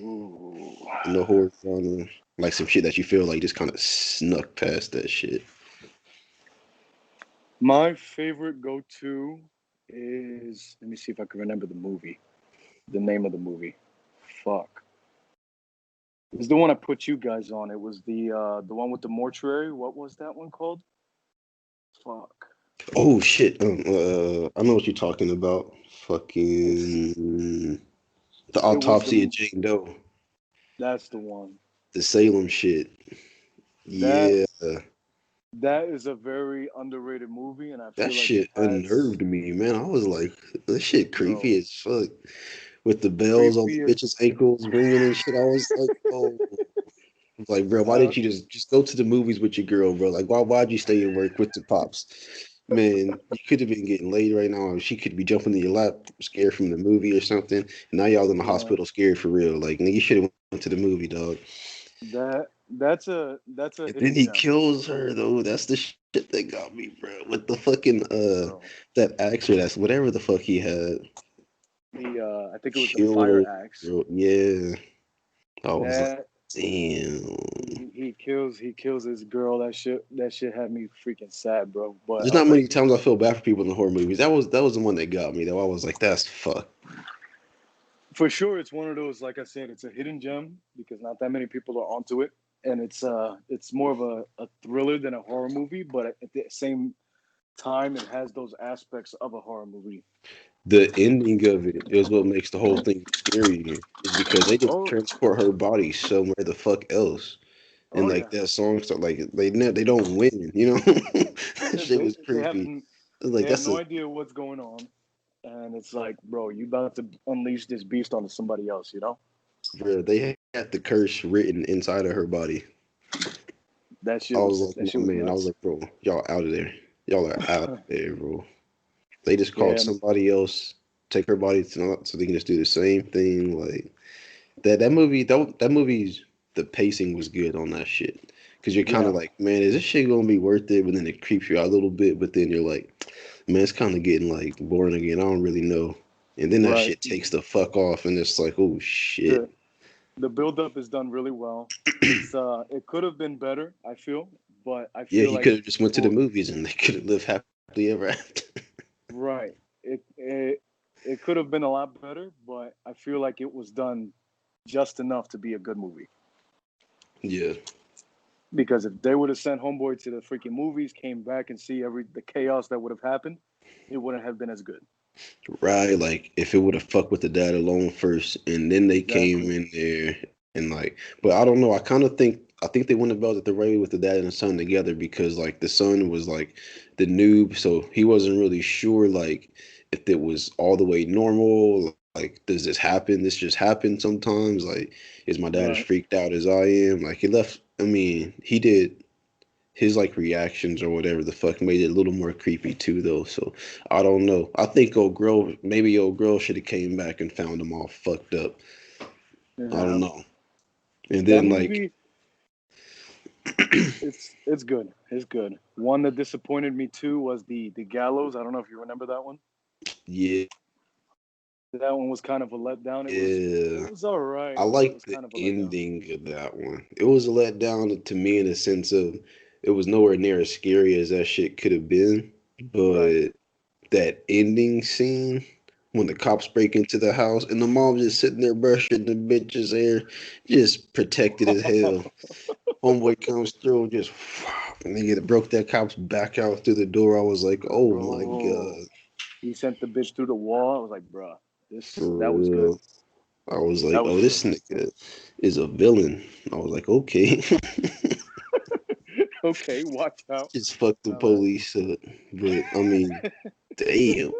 [SPEAKER 2] Ooh.
[SPEAKER 1] in the horror genre? Like some shit that you feel like just kind of snuck past that shit.
[SPEAKER 2] My favorite go-to is, let me see if I can remember the name of the movie. Fuck. It's the one I put you guys on. It was the one with the mortuary. What was that one called? Fuck.
[SPEAKER 1] Oh shit. I know what you're talking about.
[SPEAKER 2] It's
[SPEAKER 1] Fucking the
[SPEAKER 2] it was
[SPEAKER 1] autopsy of
[SPEAKER 2] the
[SPEAKER 1] Jane Doe,
[SPEAKER 2] That's the one.
[SPEAKER 1] the Salem shit.
[SPEAKER 2] That
[SPEAKER 1] Yeah,
[SPEAKER 2] that is a very underrated movie, and I
[SPEAKER 1] that
[SPEAKER 2] feel like it
[SPEAKER 1] shit
[SPEAKER 2] has,
[SPEAKER 1] unnerved me, man. I was like, this shit creepy
[SPEAKER 2] bro,
[SPEAKER 1] as fuck. With the bells on the
[SPEAKER 2] creepiest.
[SPEAKER 1] bitch's ankles ringing and shit. I was like, oh, like, bro, why
[SPEAKER 2] Uh,
[SPEAKER 1] didn't you just go to the movies with your girl, bro? Like, why'd you stay at work with the pops? Man, you could have been getting laid right now. She could be jumping in your lap, scared from the movie or something. And now y'all in the
[SPEAKER 2] yeah,
[SPEAKER 1] hospital, scared for real. Like, nigga, you should have went to the movie, dog.
[SPEAKER 2] that's a
[SPEAKER 1] And then
[SPEAKER 2] hidden
[SPEAKER 1] he
[SPEAKER 2] gem,
[SPEAKER 1] kills her though. That's the shit that got me, bro. With the fucking
[SPEAKER 2] bro.
[SPEAKER 1] that actor, that's whatever the fuck he had,
[SPEAKER 2] I think it was the
[SPEAKER 1] killed
[SPEAKER 2] fire
[SPEAKER 1] old
[SPEAKER 2] axe.
[SPEAKER 1] girl. Yeah, I was like,
[SPEAKER 2] That
[SPEAKER 1] damn.
[SPEAKER 2] he kills his girl. That shit had me freaking sad, bro. But
[SPEAKER 1] There's not many times I feel bad for people in the horror movies. That was the one that got me though. I was like, that's fuck.
[SPEAKER 2] for sure, it's one of those. Like I said, it's a hidden gem because not that many people are onto it, and it's more of a thriller than a horror movie. But at the same time, it has those aspects of a horror movie.
[SPEAKER 1] The ending of it is what makes the whole thing scarier. Is because they just
[SPEAKER 2] Oh,
[SPEAKER 1] transport her body somewhere the fuck else. And
[SPEAKER 2] oh
[SPEAKER 1] like
[SPEAKER 2] yeah,
[SPEAKER 1] that song start like they don't win, you know? That
[SPEAKER 2] yeah.
[SPEAKER 1] shit was
[SPEAKER 2] They have
[SPEAKER 1] creepy. Like
[SPEAKER 2] they have
[SPEAKER 1] that's
[SPEAKER 2] no
[SPEAKER 1] a
[SPEAKER 2] idea what's going on, and it's like, bro, you about to unleash this beast onto somebody else, you know?
[SPEAKER 1] bro, they had the curse written inside of her body. I was like,
[SPEAKER 2] That
[SPEAKER 1] my
[SPEAKER 2] shit was
[SPEAKER 1] man, I was
[SPEAKER 2] nuts.
[SPEAKER 1] like, bro, y'all out of there. Y'all are out of there, bro. They just called
[SPEAKER 2] Yeah,
[SPEAKER 1] somebody else, take her body so they can just do the same thing. Like that movie's the pacing was good on that shit. Cause you're kind
[SPEAKER 2] yeah,
[SPEAKER 1] of like, man, is this shit gonna be worth it? But then it creeps you out a little bit. But then you're like, man, it's kind of getting like boring again. I don't really know. And then that
[SPEAKER 2] right.
[SPEAKER 1] shit takes the fuck off, and it's like, oh shit.
[SPEAKER 2] The the build up is done really well. It could have been better, I feel, but I
[SPEAKER 1] Yeah,
[SPEAKER 2] feel
[SPEAKER 1] he
[SPEAKER 2] like
[SPEAKER 1] could have just went to the
[SPEAKER 2] for
[SPEAKER 1] movies and they could have lived happily ever after.
[SPEAKER 2] right, it could have been a lot better, but I feel like it was done just enough to be a good movie.
[SPEAKER 1] Yeah.
[SPEAKER 2] Because if they would have sent Homeboy to the freaking movies, came back and see every the chaos that would have happened, it wouldn't have been as good.
[SPEAKER 1] Right, like if it would have fucked with the dad alone first, and then they came
[SPEAKER 2] Exactly.
[SPEAKER 1] in there and like, but I don't know. I think they went about it the right way with the dad and the son together because like the son was like the noob, so he wasn't really sure like if it was all the way normal. Like, does this happen? This just happens sometimes. Like, is my dad as
[SPEAKER 2] Right.
[SPEAKER 1] freaked out as I am? Like, he left. I mean, he did his like reactions or whatever the fuck made it a little more creepy too though. So I don't know. I think old girl should have came back and found them all fucked up. I don't
[SPEAKER 2] Yeah.
[SPEAKER 1] know. And
[SPEAKER 2] That
[SPEAKER 1] then like
[SPEAKER 2] movie, it's good. It's good. One that disappointed me too was the gallows. I don't know if you remember that one.
[SPEAKER 1] yeah,
[SPEAKER 2] That one was kind of a letdown. It
[SPEAKER 1] yeah.
[SPEAKER 2] was all
[SPEAKER 1] I
[SPEAKER 2] right, but it
[SPEAKER 1] like
[SPEAKER 2] was
[SPEAKER 1] the
[SPEAKER 2] kind of a letdown.
[SPEAKER 1] ending of that one. It was a letdown to me in a sense of it was nowhere near as scary as that shit could have been.
[SPEAKER 2] Right.
[SPEAKER 1] But that ending scene when the cops break into the house and the mom just sitting there brushing the bitch's hair, just protected as hell. Homeboy comes through and just nigga broke that cop's back out through the door. I was like, oh my
[SPEAKER 2] Bro,
[SPEAKER 1] god,
[SPEAKER 2] he sent the bitch through the wall. I was like, bruh,
[SPEAKER 1] for
[SPEAKER 2] that was good.
[SPEAKER 1] real. I was
[SPEAKER 2] That
[SPEAKER 1] like,
[SPEAKER 2] was
[SPEAKER 1] oh,
[SPEAKER 2] good.
[SPEAKER 1] this nigga is a villain. I was like, okay,
[SPEAKER 2] Okay, watch out.
[SPEAKER 1] just fuck the
[SPEAKER 2] All right.
[SPEAKER 1] police up. But I mean, damn,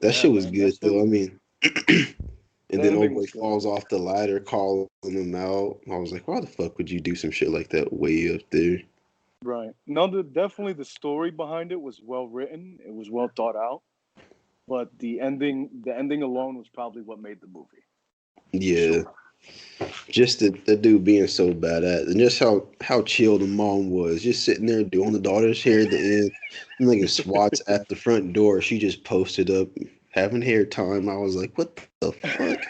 [SPEAKER 1] that
[SPEAKER 2] Yeah,
[SPEAKER 1] shit was
[SPEAKER 2] man, that
[SPEAKER 1] good
[SPEAKER 2] shit
[SPEAKER 1] though. I
[SPEAKER 2] was.
[SPEAKER 1] mean, and
[SPEAKER 2] The
[SPEAKER 1] then
[SPEAKER 2] ending
[SPEAKER 1] old
[SPEAKER 2] was
[SPEAKER 1] boy
[SPEAKER 2] good.
[SPEAKER 1] falls off the ladder, calling him out. I was like, why the fuck would you do some shit like that way up there?
[SPEAKER 2] Right. No, definitely the story behind it was well written. It was well thought out. But the ending alone was probably what made the movie for
[SPEAKER 1] Yeah,
[SPEAKER 2] sure.
[SPEAKER 1] just the dude being so bad at it, and just how chill the mom was, just sitting there doing the daughter's hair at the end. And like swats at the front door. She just posted up having hair time. I was like, what the fuck?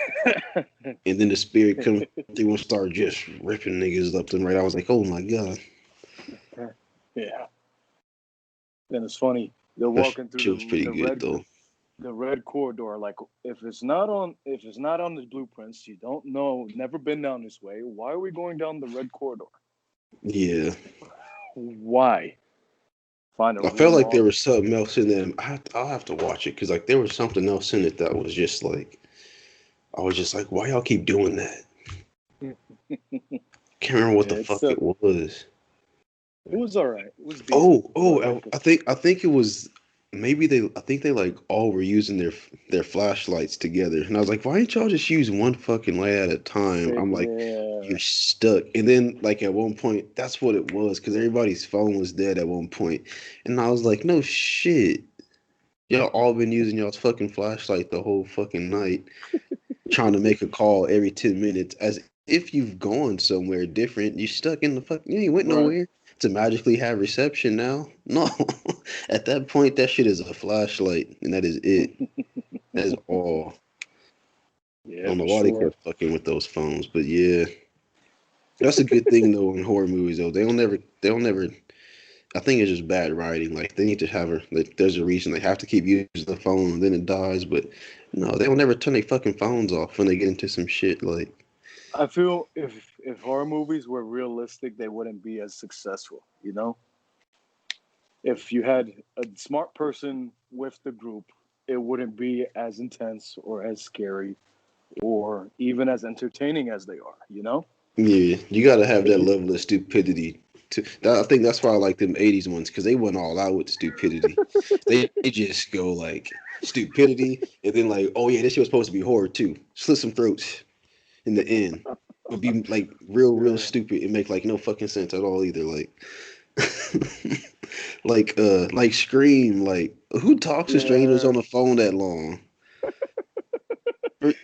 [SPEAKER 1] And then the spirit come through and start just ripping niggas left and right. I was like, oh my god,
[SPEAKER 2] Yeah. And it's funny. They're
[SPEAKER 1] that
[SPEAKER 2] walking through
[SPEAKER 1] shit was pretty good though.
[SPEAKER 2] the red corridor. Like if it's not on the blueprints, you don't know, never been down this way. Why are we going down the red corridor?
[SPEAKER 1] Yeah,
[SPEAKER 2] Why? Find it
[SPEAKER 1] I
[SPEAKER 2] real
[SPEAKER 1] felt like there
[SPEAKER 2] long.
[SPEAKER 1] was something else in there. I'll have to watch it because like there was something else in it that was just like I was just like, why y'all keep doing that? Can't remember what the
[SPEAKER 2] It's
[SPEAKER 1] fuck it was.
[SPEAKER 2] it was all right. It was decent,
[SPEAKER 1] Oh,
[SPEAKER 2] but like
[SPEAKER 1] I think it was maybe I think they like all were using their flashlights together, and I was like, why didn't y'all just use one fucking light at a time? I'm like,
[SPEAKER 2] yeah,
[SPEAKER 1] you're stuck. And then like at one point, that's what it was because everybody's phone was dead at one point, and I was like, no shit, y'all all been using y'all's fucking flashlight the whole fucking night, trying to make a call every 10 minutes as if you've gone somewhere different. You stuck in the fuck. You ain't went
[SPEAKER 2] right.
[SPEAKER 1] nowhere to magically have reception now. No, at that point, that shit is a flashlight, and that is it. That is all. I
[SPEAKER 2] Yeah,
[SPEAKER 1] don't know
[SPEAKER 2] for
[SPEAKER 1] why they
[SPEAKER 2] sure.
[SPEAKER 1] kept fucking with those phones, but yeah, That's a good thing though in horror movies though. They don't never. I think it's just bad writing. Like they need to have her. Like, there's a reason they have to keep using the phone and then it dies. But no, they don't never turn their fucking phones off when they get into some shit. Like
[SPEAKER 2] I feel if horror movies were realistic, they wouldn't be as successful. You know, if you had a smart person with the group, it wouldn't be as intense or as scary or even as entertaining as they are. You know.
[SPEAKER 1] yeah, you gotta have that level of stupidity. I think that's why I like them '80s ones because they went all out with stupidity. They just go like stupidity and then like, oh yeah, this shit was supposed to be horror too. Slit some throats in the end. Would be like real
[SPEAKER 2] Yeah.
[SPEAKER 1] stupid and make like no fucking sense at all either. Like like Scream, like who talks to strangers
[SPEAKER 2] Yeah.
[SPEAKER 1] on the phone that long?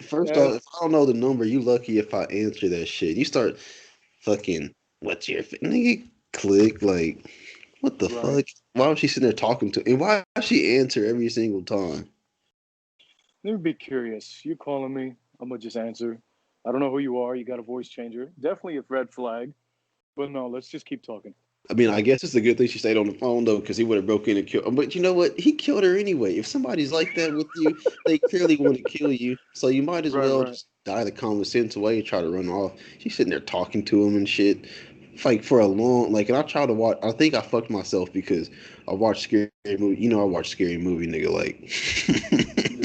[SPEAKER 1] First off, if
[SPEAKER 2] Yes.
[SPEAKER 1] I don't know the number, you lucky if I answer that shit. You start fucking what's your nigga click like what the
[SPEAKER 2] Right.
[SPEAKER 1] fuck? Why was she sitting there talking to and why does she answer every single time?
[SPEAKER 2] Let me be curious. You calling me? I'm gonna just answer. I don't know who you are. You got a voice changer. Definitely a red flag. But no, let's just keep talking.
[SPEAKER 1] I mean, I guess it's a good thing she stayed on the phone though, because he would have broke in and killed. But you know what? He killed her anyway. If somebody's like that with you, they clearly want to kill you. So you might as
[SPEAKER 2] Right,
[SPEAKER 1] well
[SPEAKER 2] right.
[SPEAKER 1] just die the common sense way and try to run off. She's sitting there talking to him and shit, like for a long like. And I try to watch. I think I fucked myself because I watched scary movie. You know, I watch scary movie, nigga.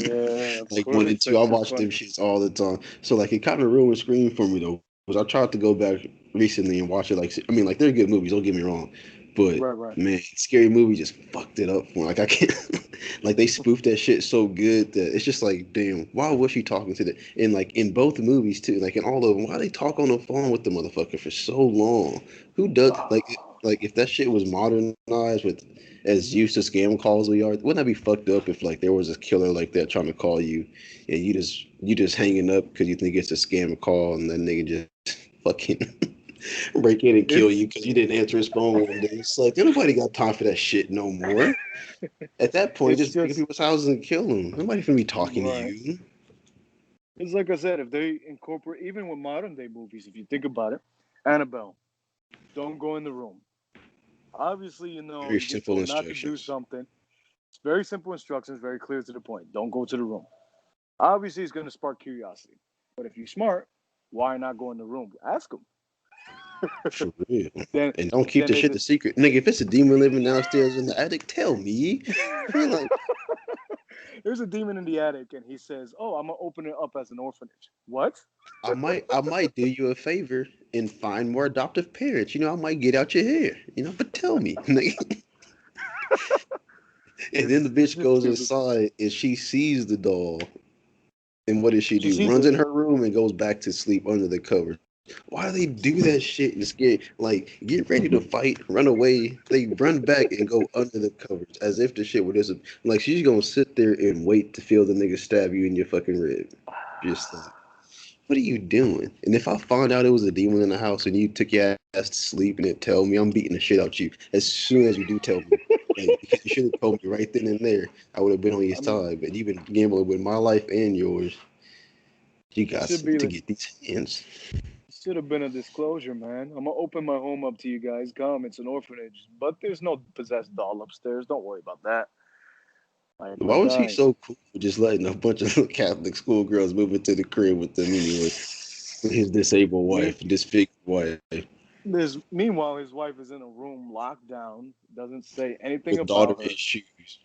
[SPEAKER 2] Yeah, of
[SPEAKER 1] Like one and
[SPEAKER 2] course.
[SPEAKER 1] two. I
[SPEAKER 2] That shit's
[SPEAKER 1] watch them
[SPEAKER 2] funny.
[SPEAKER 1] shits all the time. So like it kind of ruined Scream for me though. Because I tried to go back recently and watch it. Like I mean, like they're good movies. Don't get me wrong, but
[SPEAKER 2] Right, right.
[SPEAKER 1] man, Scary Movie just fucked it up for me. Like I can't. Like they spoofed that shit so good that it's just like, damn, why was she talking to the? And like in both movies too, like in all of them, why they talk on the phone with the motherfucker for so long? Who does like if that shit was modernized with as used to scam calls we are, wouldn't that be fucked up if like there was a killer like that trying to call you and you just hanging up because you think it's a scam call and then nigga just fucking break in and kill
[SPEAKER 2] It's
[SPEAKER 1] you because you didn't answer his phone one day. It's like nobody got time for that shit no more. At that point,
[SPEAKER 2] it's
[SPEAKER 1] just break in
[SPEAKER 2] just
[SPEAKER 1] people's houses and kill them. Nobody gonna be talking to
[SPEAKER 2] right.
[SPEAKER 1] you.
[SPEAKER 2] It's like I said, if they incorporate even with modern day movies, if you think about it, Annabelle, don't go in the room. Obviously, you know,
[SPEAKER 1] Very
[SPEAKER 2] you get
[SPEAKER 1] simple
[SPEAKER 2] told not to do
[SPEAKER 1] instructions.
[SPEAKER 2] something. It's very simple instructions, very clear to the point. Don't go to the room. Obviously, it's going to spark curiosity. But if you're smart, why not go in the room? Ask them.
[SPEAKER 1] For real.
[SPEAKER 2] Then,
[SPEAKER 1] And don't keep
[SPEAKER 2] then
[SPEAKER 1] the
[SPEAKER 2] they
[SPEAKER 1] shit a
[SPEAKER 2] just.
[SPEAKER 1] secret. Nigga, if it's a demon living downstairs in the attic, tell me. For real, like,
[SPEAKER 2] There's a demon in the attic, and he says, "Oh, I'm gonna open it up as an orphanage." What?
[SPEAKER 1] I might do you a favor and find more adoptive parents. I might get out your hair. But tell me. Nigga. And then the
[SPEAKER 2] It's
[SPEAKER 1] bitch
[SPEAKER 2] just
[SPEAKER 1] goes
[SPEAKER 2] stupid.
[SPEAKER 1] inside and she sees the doll. And what does she
[SPEAKER 2] She
[SPEAKER 1] do?
[SPEAKER 2] sees
[SPEAKER 1] Runs
[SPEAKER 2] it.
[SPEAKER 1] in her room and goes back to sleep under the covers. Why do they do that shit and scare? Like, get ready to fight, run away. They run back and go under the covers as if the shit were just like she's gonna sit there and wait to feel the nigga stab you in your fucking rib. Just like, what are you doing? And if I find out it was a demon in the house and you took your ass to sleep and it tell me, I'm beating the shit out you as soon as you do tell me. Like, because you should have told me right then and there, I would have been on your
[SPEAKER 2] I mean,
[SPEAKER 1] side. But you've been gambling with my life and yours. You
[SPEAKER 2] it
[SPEAKER 1] got
[SPEAKER 2] should be
[SPEAKER 1] to
[SPEAKER 2] like,
[SPEAKER 1] get these hands.
[SPEAKER 2] should have been a disclosure, man. I'm gonna open my home up to you guys. Come, it's an orphanage, but there's no possessed doll upstairs. Don't worry about that. Like my
[SPEAKER 1] Why was he
[SPEAKER 2] guy.
[SPEAKER 1] so cool for just letting a bunch of Catholic schoolgirls move into the crib with them anyway? With his disabled
[SPEAKER 2] Me,
[SPEAKER 1] wife, disfigured wife,
[SPEAKER 2] there's meanwhile his wife is in a room locked down, doesn't say anything
[SPEAKER 1] with daughter
[SPEAKER 2] about
[SPEAKER 1] in
[SPEAKER 2] her,
[SPEAKER 1] shoes.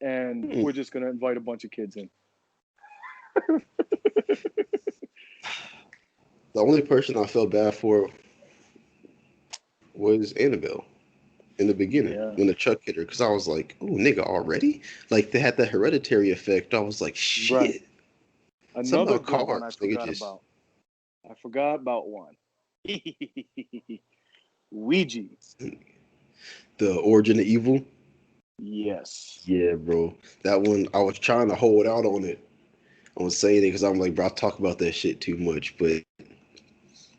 [SPEAKER 2] and
[SPEAKER 1] Hmm.
[SPEAKER 2] we're just gonna invite a bunch of kids in.
[SPEAKER 1] The only person I felt bad for was Annabelle in the beginning
[SPEAKER 2] Yeah.
[SPEAKER 1] when the truck hit her because I was like, "Oh, nigga, already?" Like they had that hereditary effect. I was like,
[SPEAKER 2] Right.
[SPEAKER 1] "Shit." Something
[SPEAKER 2] Another
[SPEAKER 1] about
[SPEAKER 2] good one I
[SPEAKER 1] cars, nigga.
[SPEAKER 2] forgot
[SPEAKER 1] Just
[SPEAKER 2] about. I forgot about one. Ouija.
[SPEAKER 1] the origin of evil.
[SPEAKER 2] Yes.
[SPEAKER 1] Yeah, bro. That one I was trying to hold out on it. I was saying it because I'm like, bro, I talk about that shit too much, but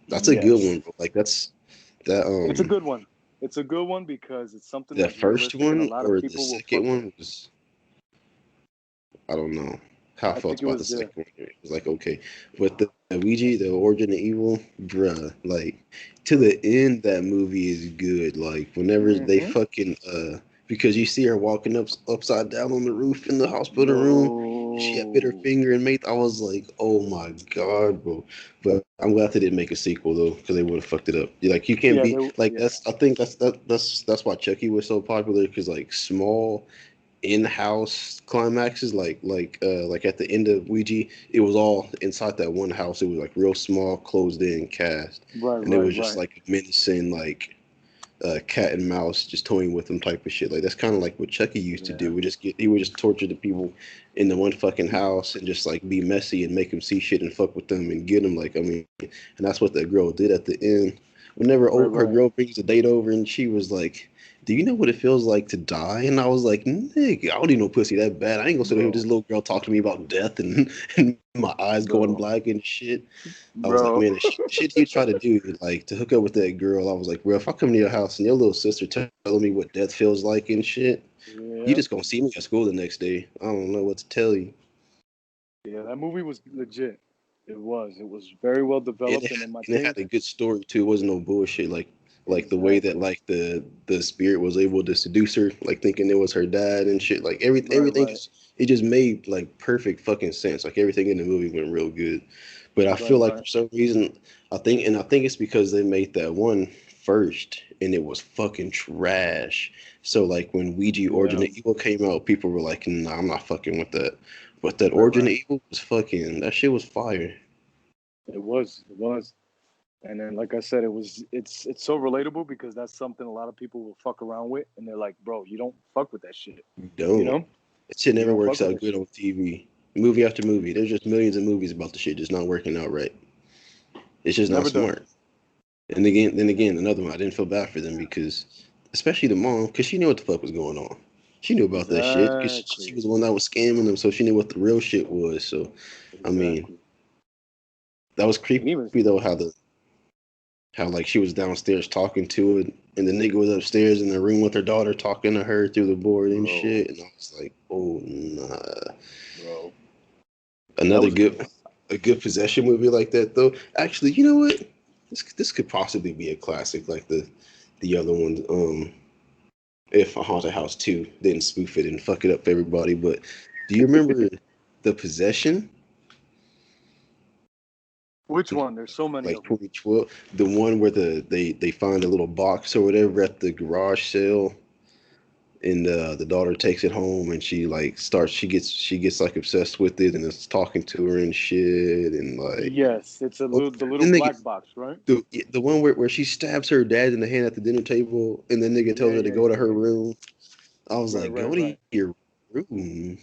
[SPEAKER 1] that's a good
[SPEAKER 2] Yes.
[SPEAKER 1] one, bro. Like that
[SPEAKER 2] It's a good one. It's a good one because it's something
[SPEAKER 1] the
[SPEAKER 2] that's
[SPEAKER 1] first
[SPEAKER 2] realistic and a
[SPEAKER 1] one
[SPEAKER 2] lot of
[SPEAKER 1] or the
[SPEAKER 2] people will
[SPEAKER 1] second
[SPEAKER 2] fuck with
[SPEAKER 1] one
[SPEAKER 2] it.
[SPEAKER 1] was I don't know. how I
[SPEAKER 2] I
[SPEAKER 1] felt
[SPEAKER 2] think it
[SPEAKER 1] about the
[SPEAKER 2] was
[SPEAKER 1] second one. It was like, okay, but the Ouija, the Origin of Evil, bruh, like to the end, that movie is good. Like whenever they
[SPEAKER 2] Mm-hmm.
[SPEAKER 1] fucking because you see her walking upside down on the roof in the hospital room. She had bit her
[SPEAKER 2] Bro.
[SPEAKER 1] finger and made. I was like, oh my god, bro. But I'm glad they didn't make a sequel though, because they would have fucked it up. Like you can't
[SPEAKER 2] Yeah,
[SPEAKER 1] be like
[SPEAKER 2] yeah.
[SPEAKER 1] that's. I think that's why Chucky was so popular because like small in-house climaxes like at the end of Ouija, it was all inside that one house. It was like real small closed in cast,
[SPEAKER 2] Right,
[SPEAKER 1] and it
[SPEAKER 2] right,
[SPEAKER 1] was just
[SPEAKER 2] right.
[SPEAKER 1] like a menacing like cat and mouse just toying with them type of shit. Like that's kind of like what Chucky used to
[SPEAKER 2] Yeah.
[SPEAKER 1] do. He would just torture the people in the one fucking house and just like be messy and make them see shit and fuck with them and get them. Like I mean, and that's what that girl did at the end. Whenever
[SPEAKER 2] Right,
[SPEAKER 1] her
[SPEAKER 2] right.
[SPEAKER 1] girl brings a date over and she was like, "Do you know what it feels like to die?" And I was like, "Nigga, I don't need no pussy that bad. I ain't gonna sit here with this
[SPEAKER 2] Bro.
[SPEAKER 1] little girl talk to me about death and and my eyes going
[SPEAKER 2] Bro.
[SPEAKER 1] black and shit." I was like,
[SPEAKER 2] Bro.
[SPEAKER 1] man, the shit you try to do, like to hook up with that girl. I was like, bro, if I come to your house and your little sister telling me what death feels like and shit, you
[SPEAKER 2] Yeah.
[SPEAKER 1] just gonna see me at school the next day. I don't know what to tell you.
[SPEAKER 2] Yeah, that movie was legit. It was. It was very well
[SPEAKER 1] And
[SPEAKER 2] developed, and then my
[SPEAKER 1] it
[SPEAKER 2] thing
[SPEAKER 1] had a good story too. It wasn't no bullshit. Like the way that
[SPEAKER 2] exactly.
[SPEAKER 1] like the spirit was able to seduce her, like thinking it was her dad and shit. Like
[SPEAKER 2] Right,
[SPEAKER 1] everything
[SPEAKER 2] right,
[SPEAKER 1] just it just made like perfect fucking sense. Like everything in the movie went real good. But I
[SPEAKER 2] right,
[SPEAKER 1] feel like
[SPEAKER 2] right.
[SPEAKER 1] for some reason, I think it's because they made that one first and it was fucking trash. So like when Ouija Origin
[SPEAKER 2] Yeah.
[SPEAKER 1] of Evil came out, people were like, nah, I'm not fucking with that. But that
[SPEAKER 2] Right,
[SPEAKER 1] Origin of
[SPEAKER 2] right.
[SPEAKER 1] Evil was fucking that shit was fire.
[SPEAKER 2] It was. It was. And then, like I said, it was. It's so relatable because that's something a lot of people will fuck around with, and they're like, "Bro, you don't fuck with that shit."
[SPEAKER 1] You
[SPEAKER 2] You
[SPEAKER 1] don't.
[SPEAKER 2] know,
[SPEAKER 1] That shit
[SPEAKER 2] you
[SPEAKER 1] never
[SPEAKER 2] don't fuck
[SPEAKER 1] works
[SPEAKER 2] with
[SPEAKER 1] out
[SPEAKER 2] that
[SPEAKER 1] good
[SPEAKER 2] shit.
[SPEAKER 1] on TV. Movie after movie. There's just millions of movies about the shit just not working out right. It's just not
[SPEAKER 2] Never does.
[SPEAKER 1] smart. And again, another one. I didn't feel bad for them because, especially the mom, because she knew what the fuck was going on. She knew about that shit because she
[SPEAKER 2] Exactly.
[SPEAKER 1] was the one that was scamming them, so she knew what the real shit was. So, I mean,
[SPEAKER 2] Exactly.
[SPEAKER 1] that was
[SPEAKER 2] And
[SPEAKER 1] creepy
[SPEAKER 2] even
[SPEAKER 1] though. How like she was downstairs talking to it, and the nigga was upstairs in the room with her daughter talking to her through the board and
[SPEAKER 2] bro,
[SPEAKER 1] shit. And I was like, oh nah.
[SPEAKER 2] bro, that
[SPEAKER 1] Another
[SPEAKER 2] was a good
[SPEAKER 1] good
[SPEAKER 2] one.
[SPEAKER 1] a good possession movie like that though. Actually, you know what? This could possibly be a classic like the other one. If a haunted house 2 didn't spoof it and fuck it up for everybody. But do you remember the possession?
[SPEAKER 2] Which one? There's so many
[SPEAKER 1] Like
[SPEAKER 2] of them.
[SPEAKER 1] 2012, the one where they find a little box or whatever at the garage sale, and the daughter takes it home and she like starts she gets like obsessed with it and it's talking to her and shit and like
[SPEAKER 2] Yes, it's a
[SPEAKER 1] oh,
[SPEAKER 2] little the little
[SPEAKER 1] then they get
[SPEAKER 2] black box, right?
[SPEAKER 1] the one where she stabs her dad in the hand at the dinner table and the nigga tells
[SPEAKER 2] Yeah,
[SPEAKER 1] her to
[SPEAKER 2] yeah,
[SPEAKER 1] go to
[SPEAKER 2] yeah,
[SPEAKER 1] her
[SPEAKER 2] yeah, yeah.
[SPEAKER 1] room. I was
[SPEAKER 2] Right,
[SPEAKER 1] like,
[SPEAKER 2] right,
[SPEAKER 1] go to
[SPEAKER 2] right.
[SPEAKER 1] your room.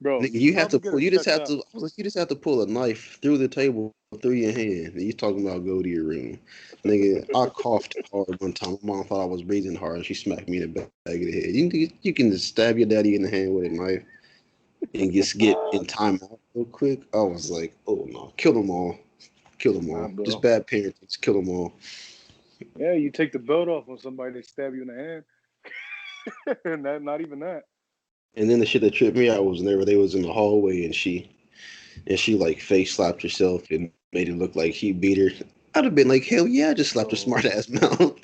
[SPEAKER 2] Bro,
[SPEAKER 1] Nigga,
[SPEAKER 2] you
[SPEAKER 1] you have to
[SPEAKER 2] probably get
[SPEAKER 1] pull.
[SPEAKER 2] it
[SPEAKER 1] You just
[SPEAKER 2] checked
[SPEAKER 1] have to.
[SPEAKER 2] out.
[SPEAKER 1] I was like, you just have to pull a knife through the table through your hand. And you talking about go to your room, nigga? I coughed hard one time. My mom thought I was breathing hard, and she smacked me in the back of the head. You can just stab your daddy in the hand with a knife and just get in time out real quick. I was like, oh no, kill them all, kill them
[SPEAKER 2] Nah,
[SPEAKER 1] all. Just
[SPEAKER 2] bro.
[SPEAKER 1] bad parenting, just kill them all.
[SPEAKER 2] Yeah, you take the belt off when somebody they stab you in the hand, and that not even that.
[SPEAKER 1] And then the shit that tripped me out was whenever they was in the hallway and she like face slapped herself and made it look like he beat her. I'd have been like, hell yeah, I just slapped her smart
[SPEAKER 2] Bro,
[SPEAKER 1] ass mouth.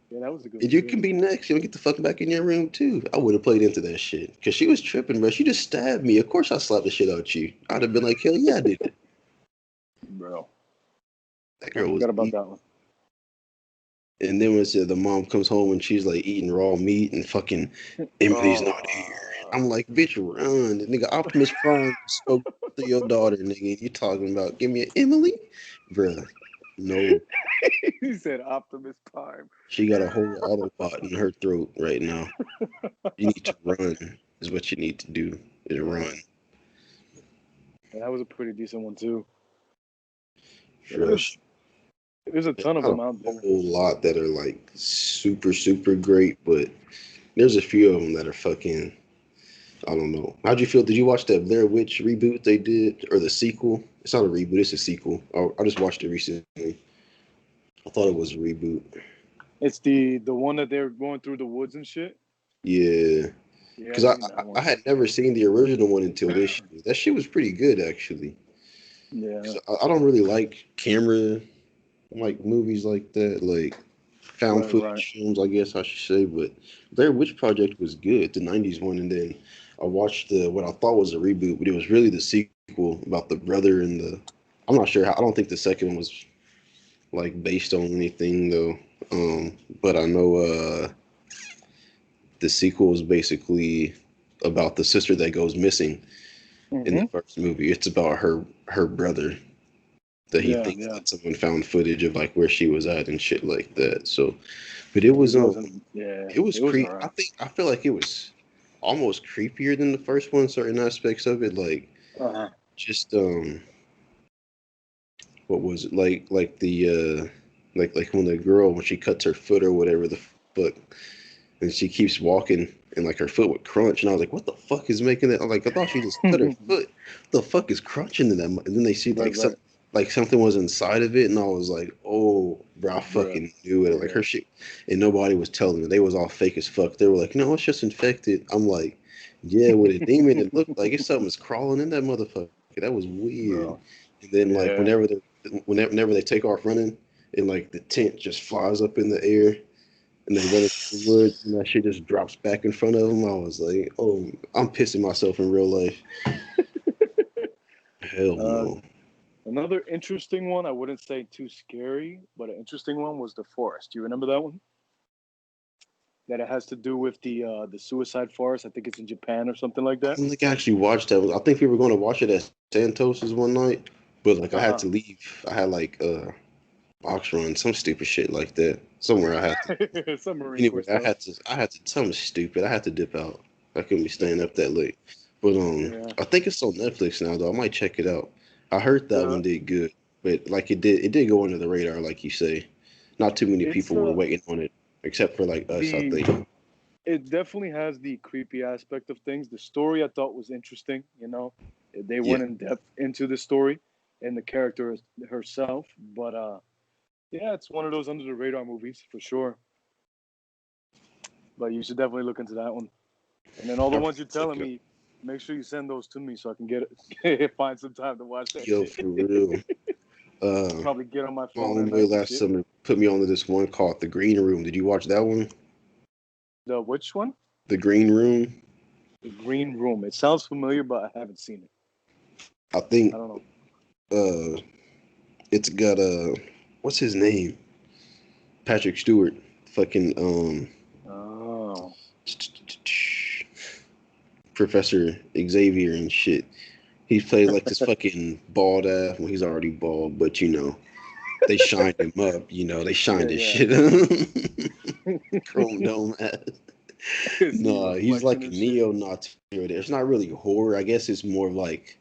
[SPEAKER 2] yeah, that was a good
[SPEAKER 1] And
[SPEAKER 2] one
[SPEAKER 1] you
[SPEAKER 2] too.
[SPEAKER 1] can be next. You'll get the fuck back in your room too. I would have played into that shit. Because she was tripping, bro. She just stabbed me. Of course I slapped the shit out you. I'd have been like, hell yeah, I did it.
[SPEAKER 2] Bro,
[SPEAKER 1] That
[SPEAKER 2] I
[SPEAKER 1] girl was
[SPEAKER 2] forgot about
[SPEAKER 1] deep.
[SPEAKER 2] that one.
[SPEAKER 1] And then when the mom comes home and she's like eating raw meat and fucking Emily's not here.
[SPEAKER 2] Oh,
[SPEAKER 1] I'm like, bitch, run. The nigga Optimus Prime spoke to your daughter, nigga. You talking about give me an Emily? Bruh. No.
[SPEAKER 2] he said Optimus Prime.
[SPEAKER 1] She got a whole Autobot in her throat right now. You need to run, is what you need to do, is run.
[SPEAKER 2] Bro, yeah, that was a pretty decent one too.
[SPEAKER 1] Shush.
[SPEAKER 2] There's a ton of
[SPEAKER 1] Not
[SPEAKER 2] them out
[SPEAKER 1] a
[SPEAKER 2] there.
[SPEAKER 1] whole lot that are like super, super great, but there's a few of them that are fucking, I don't know. How'd you feel? Did you watch that Blair Witch reboot they did, or the sequel? It's not a reboot, it's a sequel. I just watched it recently. I thought it was a reboot.
[SPEAKER 2] It's the one that they're going through the woods and shit.
[SPEAKER 1] Yeah.
[SPEAKER 2] Yeah,
[SPEAKER 1] Because
[SPEAKER 2] I've seen that
[SPEAKER 1] I
[SPEAKER 2] one.
[SPEAKER 1] had never seen the original one until this year. That shit was pretty good actually.
[SPEAKER 2] Yeah.
[SPEAKER 1] 'Cause I don't really like camera like movies like that, like found
[SPEAKER 2] Right, right.
[SPEAKER 1] footage films, I guess I should say. But Blair Witch Project was good, the '90s one, and then I watched the what I thought was a reboot, but it was really the sequel about the brother and the. I'm not sure how. I don't think the second one was like based on anything though. But I know the sequel is basically about the sister that goes missing in the
[SPEAKER 2] Mm-hmm.
[SPEAKER 1] first movie. It's about her brother that he
[SPEAKER 2] Yeah,
[SPEAKER 1] thinks
[SPEAKER 2] yeah.
[SPEAKER 1] that someone found footage of like where she was at and shit like that. So, but it
[SPEAKER 2] And he
[SPEAKER 1] was
[SPEAKER 2] wasn't. Yeah,
[SPEAKER 1] it was
[SPEAKER 2] it was
[SPEAKER 1] creep. I
[SPEAKER 2] alright.
[SPEAKER 1] think I feel like it was almost creepier than the first one. Certain aspects of it, like
[SPEAKER 2] Uh-huh.
[SPEAKER 1] just what was it like the like when the girl when she cuts her foot or whatever the fuck, and she keeps walking and like her foot would crunch, and I was like, what the fuck is making that? I'm like, I thought she just cut her foot. What the fuck is crunching in that? And then they see
[SPEAKER 2] Right, right.
[SPEAKER 1] like something was inside of it, and I was like, oh, bro, I
[SPEAKER 2] Bruh.
[SPEAKER 1] fucking knew it. Like
[SPEAKER 2] Yeah.
[SPEAKER 1] her shit, and nobody was telling me. They was all fake as fuck. They were like, no, it's just infected. I'm like, yeah, with a demon, it looked like it's something's crawling in that motherfucker. That was weird.
[SPEAKER 2] Bro.
[SPEAKER 1] And then like
[SPEAKER 2] Yeah.
[SPEAKER 1] whenever they take off running, and like the tent just flies up in the air and they run into the woods, and that shit just drops back in front of them. I was like, oh, I'm pissing myself in real life. Hell
[SPEAKER 2] Uh,
[SPEAKER 1] no.
[SPEAKER 2] Another interesting one, I wouldn't say too scary, but an interesting one was The Forest. Do you remember that one? That it has to do with the suicide forest. I think it's in Japan or something like
[SPEAKER 1] I
[SPEAKER 2] that.
[SPEAKER 1] don't think I actually watched that. I think we were going to watch it at Santos's one night, but like I had
[SPEAKER 2] Uh
[SPEAKER 1] to leave. I had like box run, some stupid shit like that. Somewhere I had to.
[SPEAKER 2] huh. Some Marine
[SPEAKER 1] Anyway,
[SPEAKER 2] Corps stuff.
[SPEAKER 1] I had to something stupid. I had to dip out. I couldn't be staying up that late. But
[SPEAKER 2] Yeah.
[SPEAKER 1] I think it's on Netflix now though. I might check it out. I heard that
[SPEAKER 2] Uh,
[SPEAKER 1] one did good, but like it did go under the radar, like you say. Not too many
[SPEAKER 2] it's
[SPEAKER 1] people were waiting on it, except for like us, I
[SPEAKER 2] the
[SPEAKER 1] think.
[SPEAKER 2] it definitely has the creepy aspect of things. The story I thought was interesting. They
[SPEAKER 1] Yeah,
[SPEAKER 2] went in depth into the story and the character herself. But yeah, it's one of those under the radar movies for sure. But you should definitely look into that one. And then all the
[SPEAKER 1] I'll
[SPEAKER 2] ones
[SPEAKER 1] probably
[SPEAKER 2] you're
[SPEAKER 1] check
[SPEAKER 2] telling
[SPEAKER 1] it out.
[SPEAKER 2] me, make sure you send those to me so I can get it, find some time to watch that
[SPEAKER 1] Yo,
[SPEAKER 2] shit.
[SPEAKER 1] for real. Uh,
[SPEAKER 2] Probably get on my
[SPEAKER 1] my
[SPEAKER 2] phone at
[SPEAKER 1] homeboy
[SPEAKER 2] night and
[SPEAKER 1] last
[SPEAKER 2] shit.
[SPEAKER 1] summer put me onto this one called The Green Room. Did you watch that one?
[SPEAKER 2] The which one?
[SPEAKER 1] The Green Room.
[SPEAKER 2] The Green Room. It sounds familiar, but I haven't seen it.
[SPEAKER 1] I
[SPEAKER 2] I
[SPEAKER 1] think
[SPEAKER 2] don't know.
[SPEAKER 1] it's got what's his name? Patrick Stewart. Fucking
[SPEAKER 2] Oh.
[SPEAKER 1] Professor Xavier and shit. He's played like this fucking bald ass. Well, he's already bald, but they shined him up. They shined
[SPEAKER 2] Yeah,
[SPEAKER 1] his
[SPEAKER 2] yeah.
[SPEAKER 1] shit up. Chrome dome ass.
[SPEAKER 2] See
[SPEAKER 1] No, he's
[SPEAKER 2] reflection
[SPEAKER 1] like a
[SPEAKER 2] and shit.
[SPEAKER 1] neo-Nazi. It's not really horror. I guess it's more of like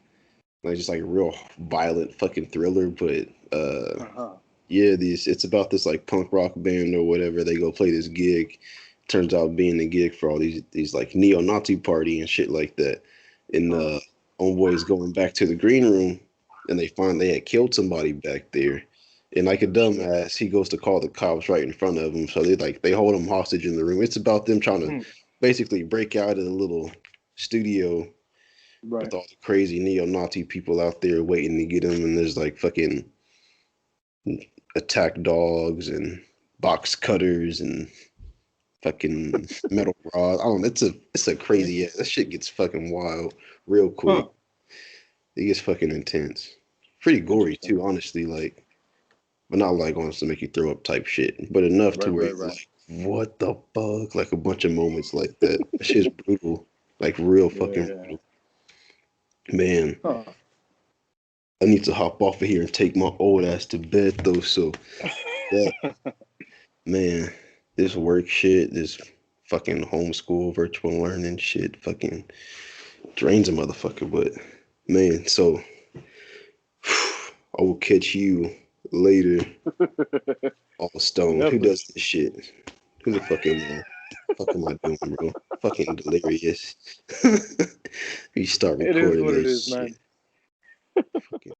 [SPEAKER 1] just like a real violent fucking thriller. But
[SPEAKER 2] Uh-huh.
[SPEAKER 1] yeah, it's about this like punk rock band or whatever. They go play this gig. Turns out being the gig for all these like neo-Nazi party and shit like that. And
[SPEAKER 2] Uh-huh.
[SPEAKER 1] homeboys going back to the green room, and they find they had killed somebody back there. And like a
[SPEAKER 2] Oh shit.
[SPEAKER 1] dumbass, he goes to call the cops right in front of him. So they hold him hostage in the room. It's about them trying to
[SPEAKER 2] Hmm.
[SPEAKER 1] basically break out of the little studio
[SPEAKER 2] Right.
[SPEAKER 1] with all the crazy neo-Nazi people out there waiting to get him. And there's like fucking attack dogs and box cutters and fucking metal rod. I don't know. It's a crazy. Yeah, that shit gets fucking wild real
[SPEAKER 2] Huh.
[SPEAKER 1] quick. It gets fucking intense. Pretty gory
[SPEAKER 2] Interesting.
[SPEAKER 1] too, honestly. Like, but not like wants to make you throw up type shit, but enough to
[SPEAKER 2] Right,
[SPEAKER 1] where
[SPEAKER 2] right,
[SPEAKER 1] you're
[SPEAKER 2] right.
[SPEAKER 1] like, what the fuck? Like a bunch of moments like that. That shit's brutal. Like real fucking
[SPEAKER 2] Yeah.
[SPEAKER 1] brutal. Man,
[SPEAKER 2] Huh.
[SPEAKER 1] I need to hop off of here and take my old ass to bed though. So that man, this work shit, this fucking homeschool virtual learning shit, fucking drains a motherfucker. But man, so I will catch you later. All stoned. Who
[SPEAKER 2] Definitely.
[SPEAKER 1] does this shit? Who the fuck am I doing, bro? Fucking delirious. You start
[SPEAKER 2] It is
[SPEAKER 1] recording
[SPEAKER 2] what it
[SPEAKER 1] this
[SPEAKER 2] is,
[SPEAKER 1] shit.
[SPEAKER 2] man.
[SPEAKER 1] Fucking